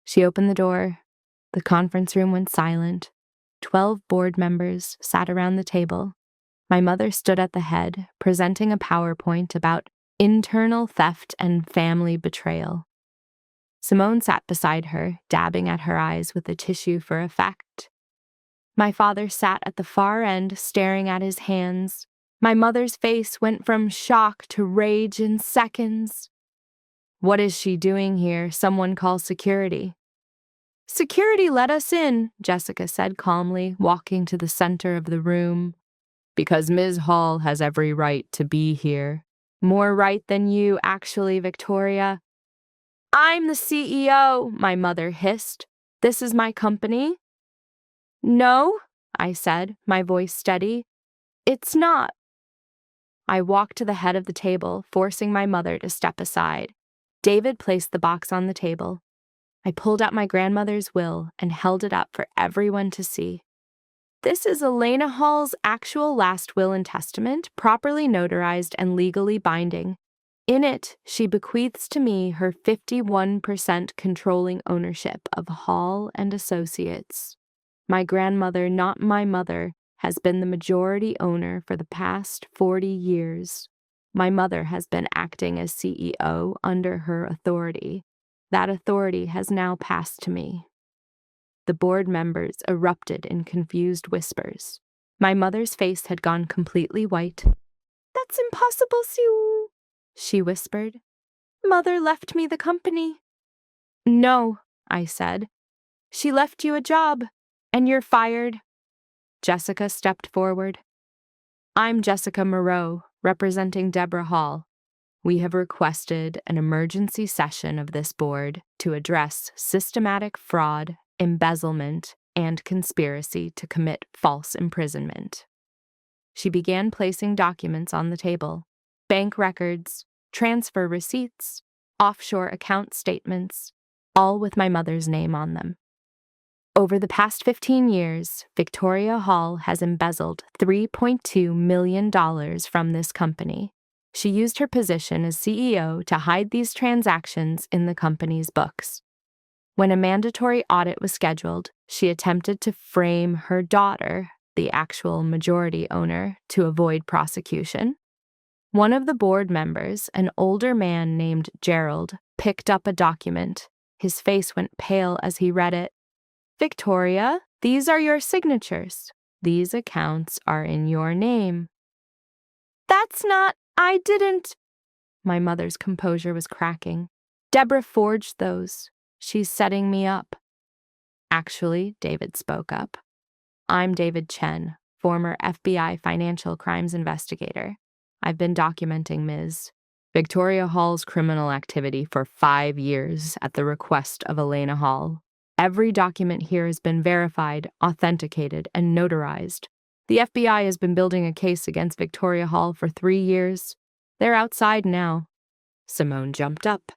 She opened the door. The conference room went silent. 12 board members sat around the table. My mother stood at the head, presenting a PowerPoint about internal theft and family betrayal. Simone sat beside her, dabbing at her eyes with a tissue for effect. My father sat at the far end, staring at his hands. My mother's face went from shock to rage in seconds. "What is she doing here? Someone call security." "Security let us in," Jessica said calmly, walking to the center of the room. "Because Ms. Hall has every right to be here." "More right than you, actually, Victoria." "I'm the CEO," my mother hissed. "This is my company." "No," I said, my voice steady. "It's not." I walked to the head of the table, forcing my mother to step aside. David placed the box on the table. I pulled out my grandmother's will and held it up for everyone to see. This is Elena Hall's actual last will and testament, properly notarized and legally binding. In it, she bequeaths to me her 51% controlling ownership of Hall and Associates. My grandmother, not my mother, has been the majority owner for the past 40 years. My mother has been acting as CEO under her authority. That authority has now passed to me. The board members erupted in confused whispers. My mother's face had gone completely white. "That's impossible, Sue," she whispered. "Mother left me the company." "No," I said. "She left you a job, and you're fired." Jessica stepped forward. "I'm Jessica Moreau, representing Deborah Hall. We have requested an emergency session of this board to address systematic fraud, embezzlement, and conspiracy to commit false imprisonment." She began placing documents on the table: bank records, transfer receipts, offshore account statements, all with my mother's name on them. Over the past 15 years, Victoria Hall has embezzled $3.2 million from this company. She used her position as CEO to hide these transactions in the company's books. When a mandatory audit was scheduled, she attempted to frame her daughter, the actual majority owner, to avoid prosecution. One of the board members, an older man named Gerald, picked up a document. His face went pale as he read it. "Victoria, these are your signatures. These accounts are in your name." I didn't." My mother's composure was cracking. "Deborah forged those. She's setting me up." "Actually," David spoke up, "I'm David Chen, former FBI financial crimes investigator. I've been documenting Ms. Victoria Hall's criminal activity for 5 years at the request of Elena Hall. Every document here has been verified, authenticated, and notarized. The FBI has been building a case against Victoria Hall for 3 years. They're outside now." Simone jumped up.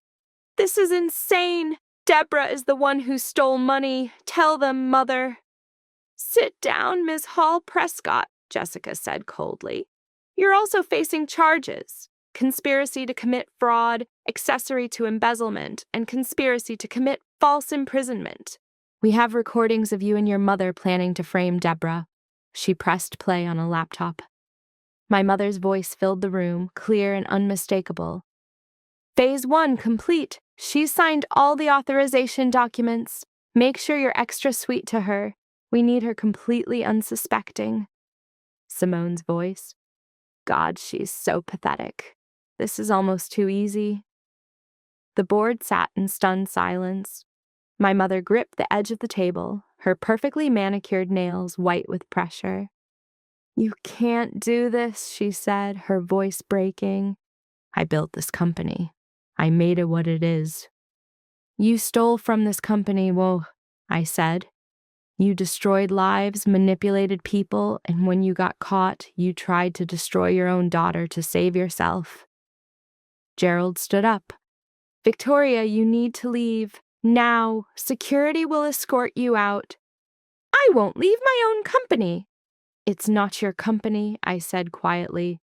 "This is insane! Deborah is the one who stole money. Tell them, Mother." "Sit down, Ms. Hall Prescott," Jessica said coldly. "You're also facing charges: conspiracy to commit fraud, accessory to embezzlement, and conspiracy to commit false imprisonment. We have recordings of you and your mother planning to frame Deborah." She pressed play on a laptop. My mother's voice filled the room, clear and unmistakable. "Phase 1 complete. She signed all the authorization documents. Make sure you're extra sweet to her. We need her completely unsuspecting." Simone's voice. "God, she's so pathetic. This is almost too easy." The board sat in stunned silence. My mother gripped the edge of the table, her perfectly manicured nails white with pressure. "You can't do this," she said, her voice breaking. "I built this company. I made it what it is." "You stole from this company, whoa," I said. "You destroyed lives, manipulated people, and when you got caught, you tried to destroy your own daughter to save yourself." Gerald stood up. "Victoria, you need to leave. Now. Security will escort you out." "I won't leave my own company." "It's not your company," I said quietly.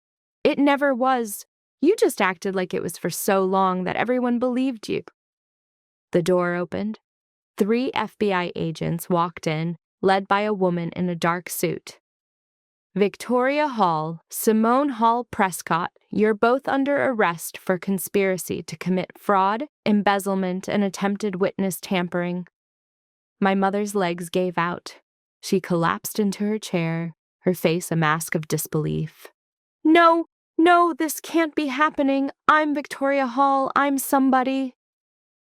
"It never was. You just acted like it was for so long that everyone believed you." The door opened. 3 FBI agents walked in, led by a woman in a dark suit. "Victoria Hall, Simone Hall Prescott, you're both under arrest for conspiracy to commit fraud, embezzlement, and attempted witness tampering." My mother's legs gave out. She collapsed into her chair, her face a mask of disbelief. No, this can't be happening. I'm Victoria Hall. I'm somebody."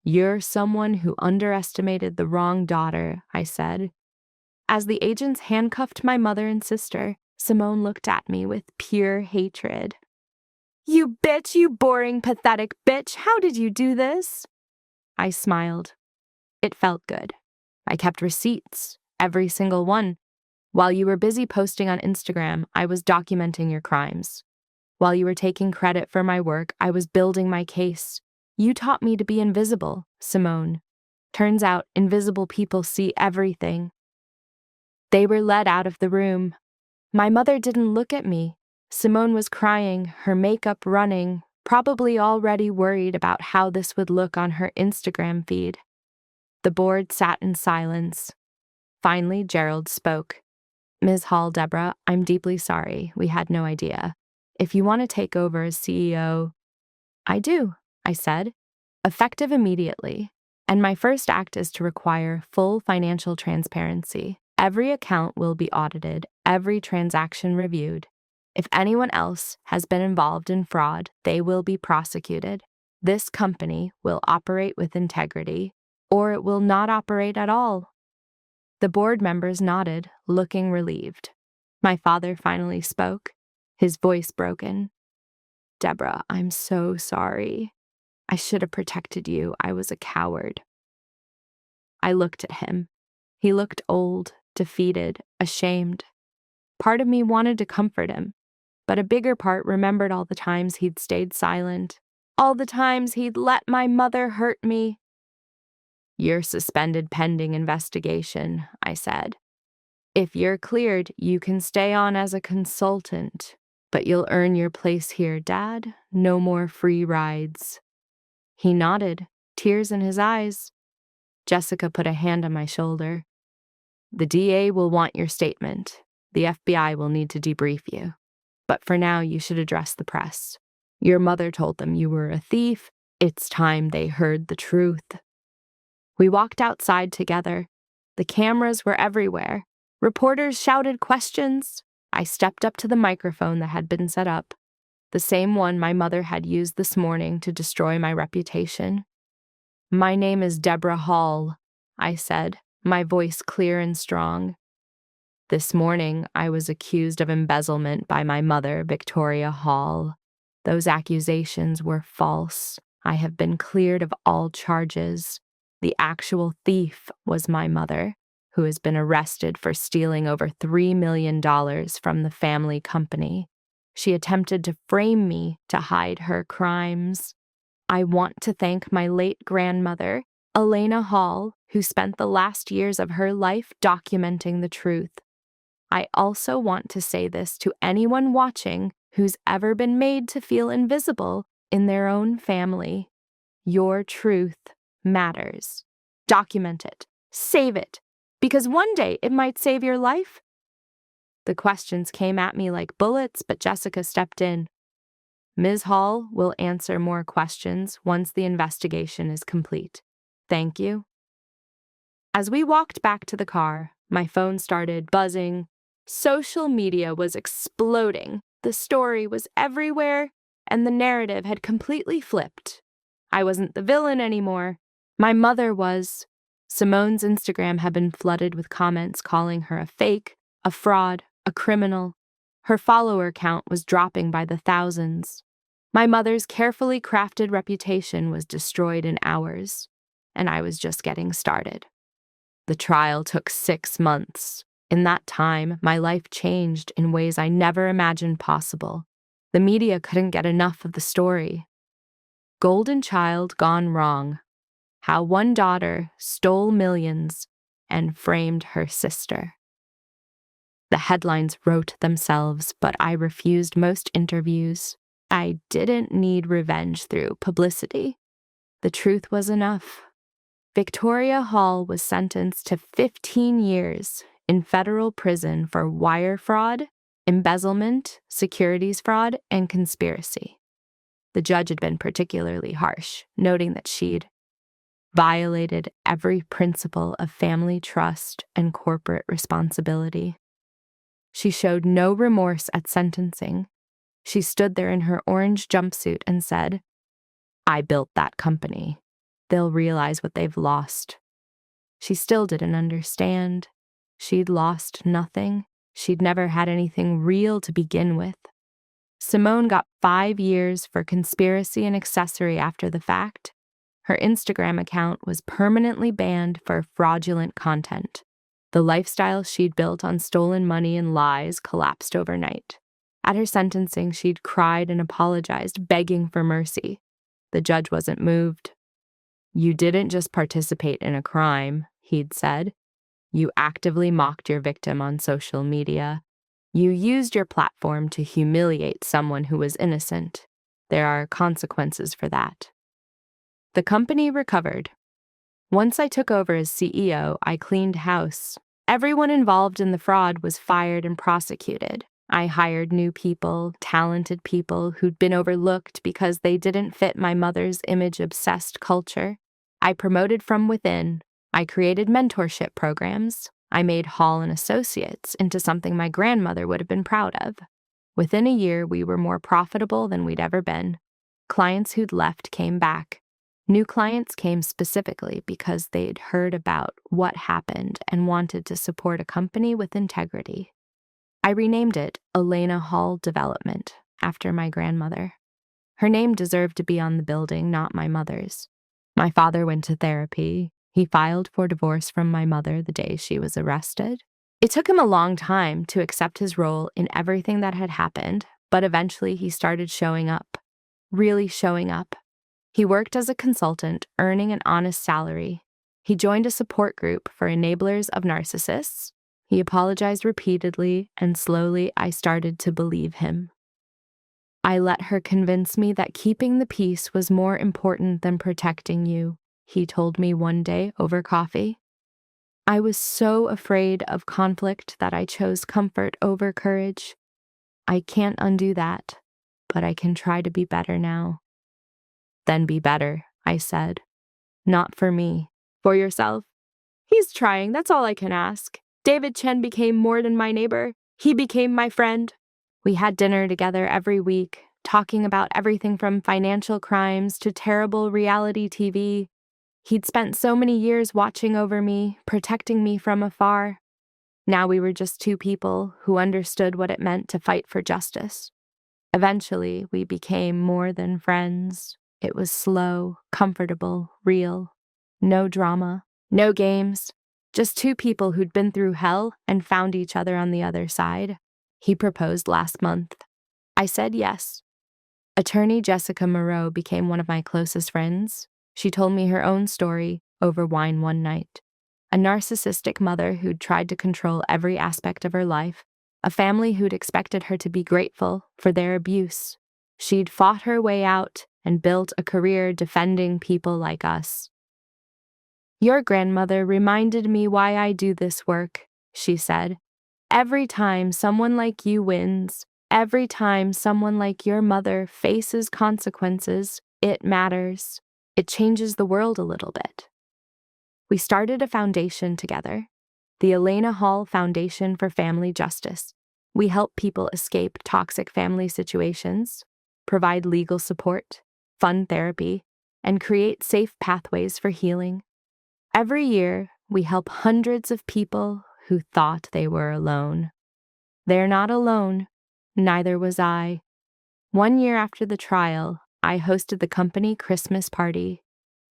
"You're someone who underestimated the wrong daughter," I said. As the agents handcuffed my mother and sister, Simone looked at me with pure hatred. "You bitch, you boring, pathetic bitch. How did you do this?" I smiled. It felt good. I kept receipts, every single one. While you were busy posting on Instagram, I was documenting your crimes. While you were taking credit for my work, I was building my case. You taught me to be invisible, Simone. Turns out invisible people see everything. They were led out of the room. My mother didn't look at me. Simone was crying, her makeup running, probably already worried about how this would look on her Instagram feed. The board sat in silence. Finally, Gerald spoke. Ms. Hall, Deborah, I'm deeply sorry. We had no idea. If you want to take over as CEO, I do, I said, effective immediately. And my first act is to require full financial transparency. Every account will be audited, every transaction reviewed. If anyone else has been involved in fraud, they will be prosecuted. This company will operate with integrity, or it will not operate at all. The board members nodded, looking relieved. My father finally spoke, his voice broken. Deborah, I'm so sorry. I should have protected you. I was a coward. I looked at him. He looked old, defeated, ashamed. Part of me wanted to comfort him, but a bigger part remembered all the times he'd stayed silent, all the times he'd let my mother hurt me. You're suspended pending investigation, I said. If you're cleared, you can stay on as a consultant, but you'll earn your place here, Dad. No more free rides. He nodded, tears in his eyes. Jessica put a hand on my shoulder. The DA will want your statement. The FBI will need to debrief you. But for now, you should address the press. Your mother told them you were a thief. It's time they heard the truth. We walked outside together. The cameras were everywhere. Reporters shouted questions. I stepped up to the microphone that had been set up, the same one my mother had used this morning to destroy my reputation. My name is Deborah Hall, I said, my voice clear and strong. This morning, I was accused of embezzlement by my mother, Victoria Hall. Those accusations were false. I have been cleared of all charges. The actual thief was my mother, who has been arrested for stealing over $3 million from the family company. She attempted to frame me to hide her crimes. I want to thank my late grandmother, Elena Hall, who spent the last years of her life documenting the truth. I also want to say this to anyone watching who's ever been made to feel invisible in their own family. Your truth matters. Document it. Save it. Because one day it might save your life. The questions came at me like bullets, but Jessica stepped in. Ms. Hall will answer more questions once the investigation is complete. Thank you. As we walked back to the car, my phone started buzzing. Social media was exploding. The story was everywhere, and the narrative had completely flipped. I wasn't the villain anymore. My mother was. Simone's Instagram had been flooded with comments calling her a fake, a fraud, a criminal. Her follower count was dropping by the thousands. My mother's carefully crafted reputation was destroyed in hours, and I was just getting started. The trial took 6 months. In that time, my life changed in ways I never imagined possible. The media couldn't get enough of the story. Golden Child Gone Wrong. How one daughter stole millions and framed her sister. The headlines wrote themselves, but I refused most interviews. I didn't need revenge through publicity. The truth was enough. Victoria Hall was sentenced to 15 years in federal prison for wire fraud, embezzlement, securities fraud, and conspiracy. The judge had been particularly harsh, noting that she'd violated every principle of family trust and corporate responsibility. She showed no remorse at sentencing. She stood there in her orange jumpsuit and said, "I built that company. They'll realize what they've lost." She still didn't understand. She'd lost nothing. She'd never had anything real to begin with. Simone got 5 years for conspiracy and accessory after the fact. Her Instagram account was permanently banned for fraudulent content. The lifestyle she'd built on stolen money and lies collapsed overnight. At her sentencing, she'd cried and apologized, begging for mercy. The judge wasn't moved. "You didn't just participate in a crime," he'd said. You actively mocked your victim on social media. You used your platform to humiliate someone who was innocent. There are consequences for that. The company recovered. Once I took over as CEO, I cleaned house. Everyone involved in the fraud was fired and prosecuted. I hired new people, talented people who'd been overlooked because they didn't fit my mother's image-obsessed culture. I promoted from within. I created mentorship programs. I made Hall and Associates into something my grandmother would have been proud of. Within a year, we were more profitable than we'd ever been. Clients who'd left came back. New clients came specifically because they'd heard about what happened and wanted to support a company with integrity. I renamed it Elena Hall Development, after my grandmother. Her name deserved to be on the building, not my mother's. My father went to therapy. He filed for divorce from my mother the day she was arrested. It took him a long time to accept his role in everything that had happened, but eventually he started showing up. Really showing up. He worked as a consultant, earning an honest salary. He joined a support group for enablers of narcissists. He apologized repeatedly, and slowly I started to believe him. I let her convince me that keeping the peace was more important than protecting you, he told me one day over coffee. I was so afraid of conflict that I chose comfort over courage. I can't undo that, but I can try to be better now. Then be better, I said. Not for me. For yourself. He's trying, that's all I can ask. David Chen became more than my neighbor. He became my friend. We had dinner together every week, talking about everything from financial crimes to terrible reality TV. He'd spent so many years watching over me, protecting me from afar. Now we were just two people who understood what it meant to fight for justice. Eventually, we became more than friends. It was slow, comfortable, real. No drama, no games. Just two people who'd been through hell and found each other on the other side. He proposed last month. I said yes. Attorney Jessica Moreau became one of my closest friends. She told me her own story over wine one night. A narcissistic mother who'd tried to control every aspect of her life. A family who'd expected her to be grateful for their abuse. She'd fought her way out and built a career defending people like us. Your grandmother reminded me why I do this work, she said. Every time someone like you wins, every time someone like your mother faces consequences, it matters. It changes the world a little bit. We started a foundation together, the Elena Hall Foundation for Family Justice. We help people escape toxic family situations, provide legal support, fund therapy, and create safe pathways for healing. Every year, we help hundreds of people who thought they were alone. They're not alone, neither was I. 1 year after the trial, I hosted the company Christmas party.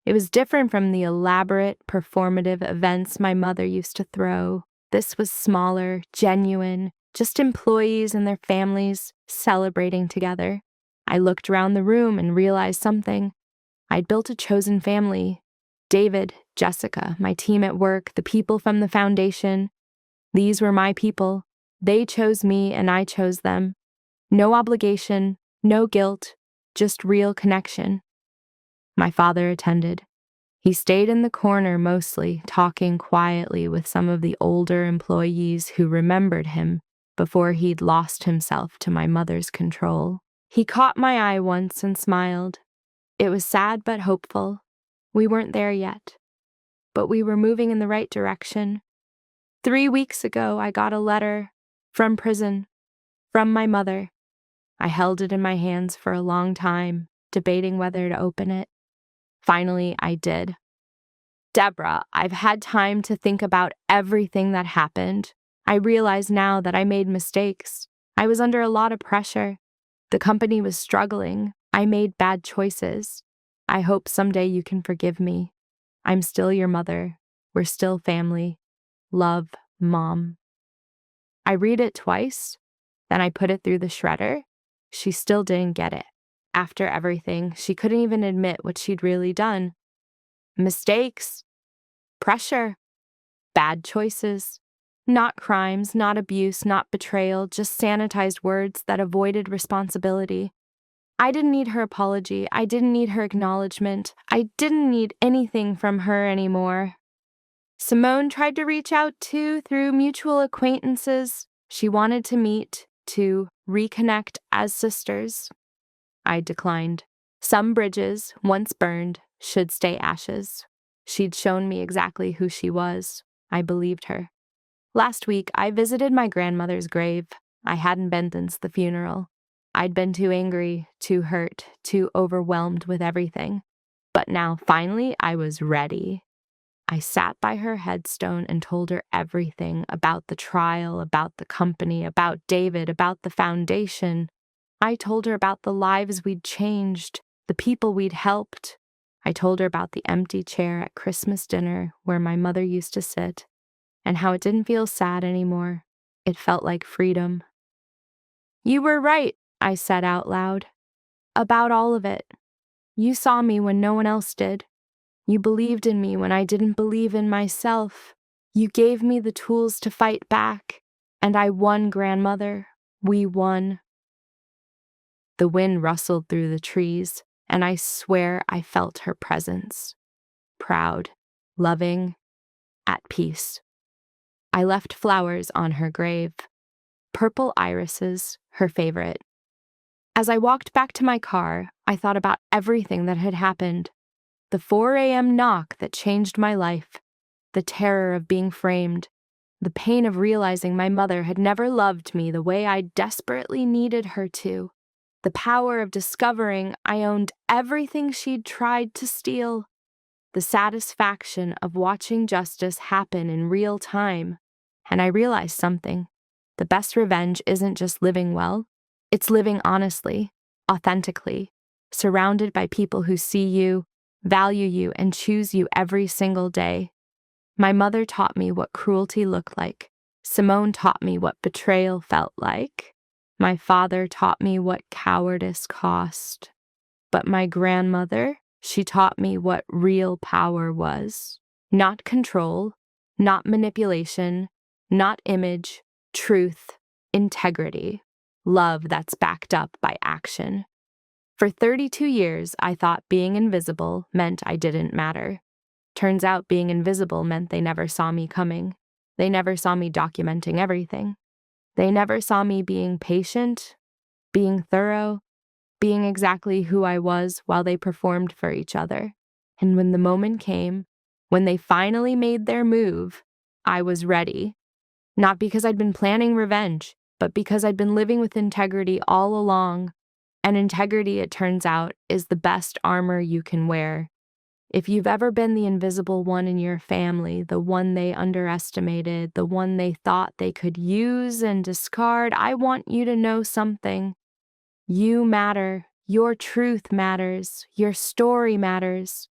It was different from the elaborate, performative events my mother used to throw. This was smaller, genuine, just employees and their families celebrating together. I looked around the room and realized something. I'd built a chosen family. David, Jessica, my team at work, the people from the foundation. These were my people. They chose me and I chose them. No obligation, no guilt, just real connection. My father attended. He stayed in the corner mostly, talking quietly with some of the older employees who remembered him before he'd lost himself to my mother's control. He caught my eye once and smiled. It was sad but hopeful. We weren't there yet, but we were moving in the right direction. 3 weeks ago, I got a letter from prison, from my mother. I held it in my hands for a long time, debating whether to open it. Finally, I did. Deborah, I've had time to think about everything that happened. I realize now that I made mistakes. I was under a lot of pressure. The company was struggling. I made bad choices. I hope someday you can forgive me. I'm still your mother. We're still family. Love, Mom. I read it twice, then I put it through the shredder. She still didn't get it. After everything, she couldn't even admit what she'd really done. Mistakes. Pressure. bad choices. Not crimes, not abuse, not betrayal, just sanitized words that avoided responsibility. I didn't need her apology. I didn't need her acknowledgement. I didn't need anything from her anymore. Simone tried to reach out too through mutual acquaintances. She wanted to meet, to reconnect as sisters. I declined. Some bridges, once burned, should stay ashes. She'd shown me exactly who she was. I believed her. Last week, I visited my grandmother's grave. I hadn't been since the funeral. I'd been too angry, too hurt, too overwhelmed with everything. But now, finally, I was ready. I sat by her headstone and told her everything about the trial, about the company, about David, about the foundation. I told her about the lives we'd changed, the people we'd helped. I told her about the empty chair at Christmas dinner where my mother used to sit, and how it didn't feel sad anymore. It felt like freedom. "You were right," I said out loud, "about all of it. You saw me when no one else did. You believed in me when I didn't believe in myself. You gave me the tools to fight back, and I won, grandmother. We won." The wind rustled through the trees, and I swear I felt her presence. Proud, loving, at peace. I left flowers on her grave. Purple irises, her favorite. As I walked back to my car, I thought about everything that had happened. The 4 a.m. knock that changed my life. The terror of being framed. The pain of realizing my mother had never loved me the way I desperately needed her to. The power of discovering I owned everything she'd tried to steal. The satisfaction of watching justice happen in real time. And I realized something. The best revenge isn't just living well. It's living honestly, authentically, surrounded by people who see you, value you, and choose you every single day. My mother taught me what cruelty looked like. Simone taught me what betrayal felt like. My father taught me what cowardice cost. But my grandmother, she taught me what real power was. Not control, not manipulation, not image, truth, integrity, love that's backed up by action. For 32 years, I thought being invisible meant I didn't matter. Turns out being invisible meant they never saw me coming. They never saw me documenting everything. They never saw me being patient, being thorough, being exactly who I was while they performed for each other. And when the moment came, when they finally made their move, I was ready. Not because I'd been planning revenge, but because I'd been living with integrity all along. And integrity, it turns out, is the best armor you can wear. If you've ever been the invisible one in your family, the one they underestimated, the one they thought they could use and discard, I want you to know something. You matter. Your truth matters. Your story matters.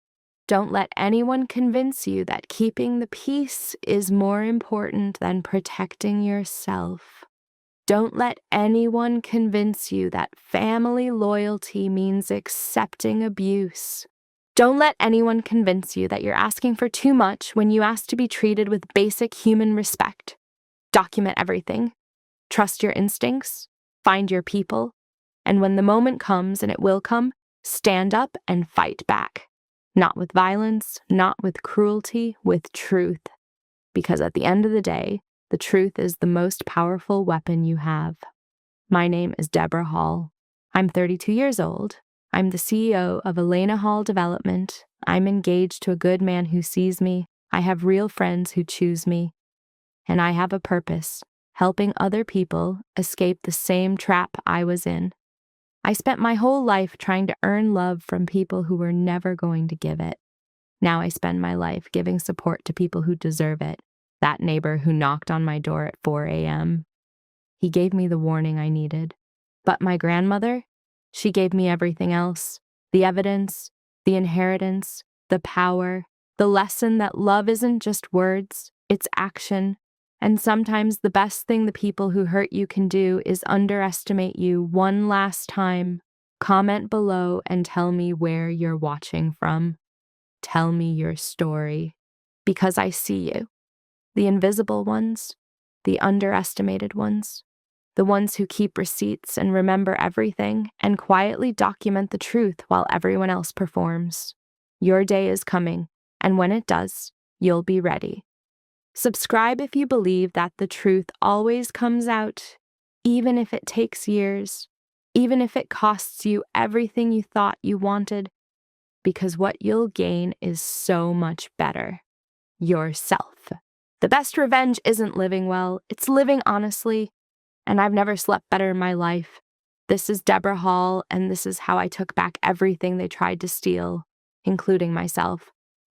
Don't let anyone convince you that keeping the peace is more important than protecting yourself. Don't let anyone convince you that family loyalty means accepting abuse. Don't let anyone convince you that you're asking for too much when you ask to be treated with basic human respect. Document everything. Trust your instincts. Find your people. And when the moment comes, and it will come, stand up and fight back. Not with violence, not with cruelty, with truth. Because at the end of the day, the truth is the most powerful weapon you have. My name is Deborah Hall. I'm 32 years old. I'm the CEO of Elena Hall Development. I'm engaged to a good man who sees me. I have real friends who choose me. And I have a purpose, helping other people escape the same trap I was in. I spent my whole life trying to earn love from people who were never going to give it. Now I spend my life giving support to people who deserve it. That neighbor who knocked on my door at 4 a.m. He gave me the warning I needed. But my grandmother, she gave me everything else. The evidence, the inheritance, the power, the lesson that love isn't just words, it's action. And sometimes the best thing the people who hurt you can do is underestimate you one last time. Comment below and tell me where you're watching from. Tell me your story. Because I see you. The invisible ones, the underestimated ones, the ones who keep receipts and remember everything and quietly document the truth while everyone else performs. Your day is coming, and when it does, you'll be ready. Subscribe if you believe that the truth always comes out, even if it takes years, even if it costs you everything you thought you wanted, because what you'll gain is so much better. Yourself. The best revenge isn't living well, it's living honestly, and I've never slept better in my life. This is Deborah Hall, and this is how I took back everything they tried to steal, including myself.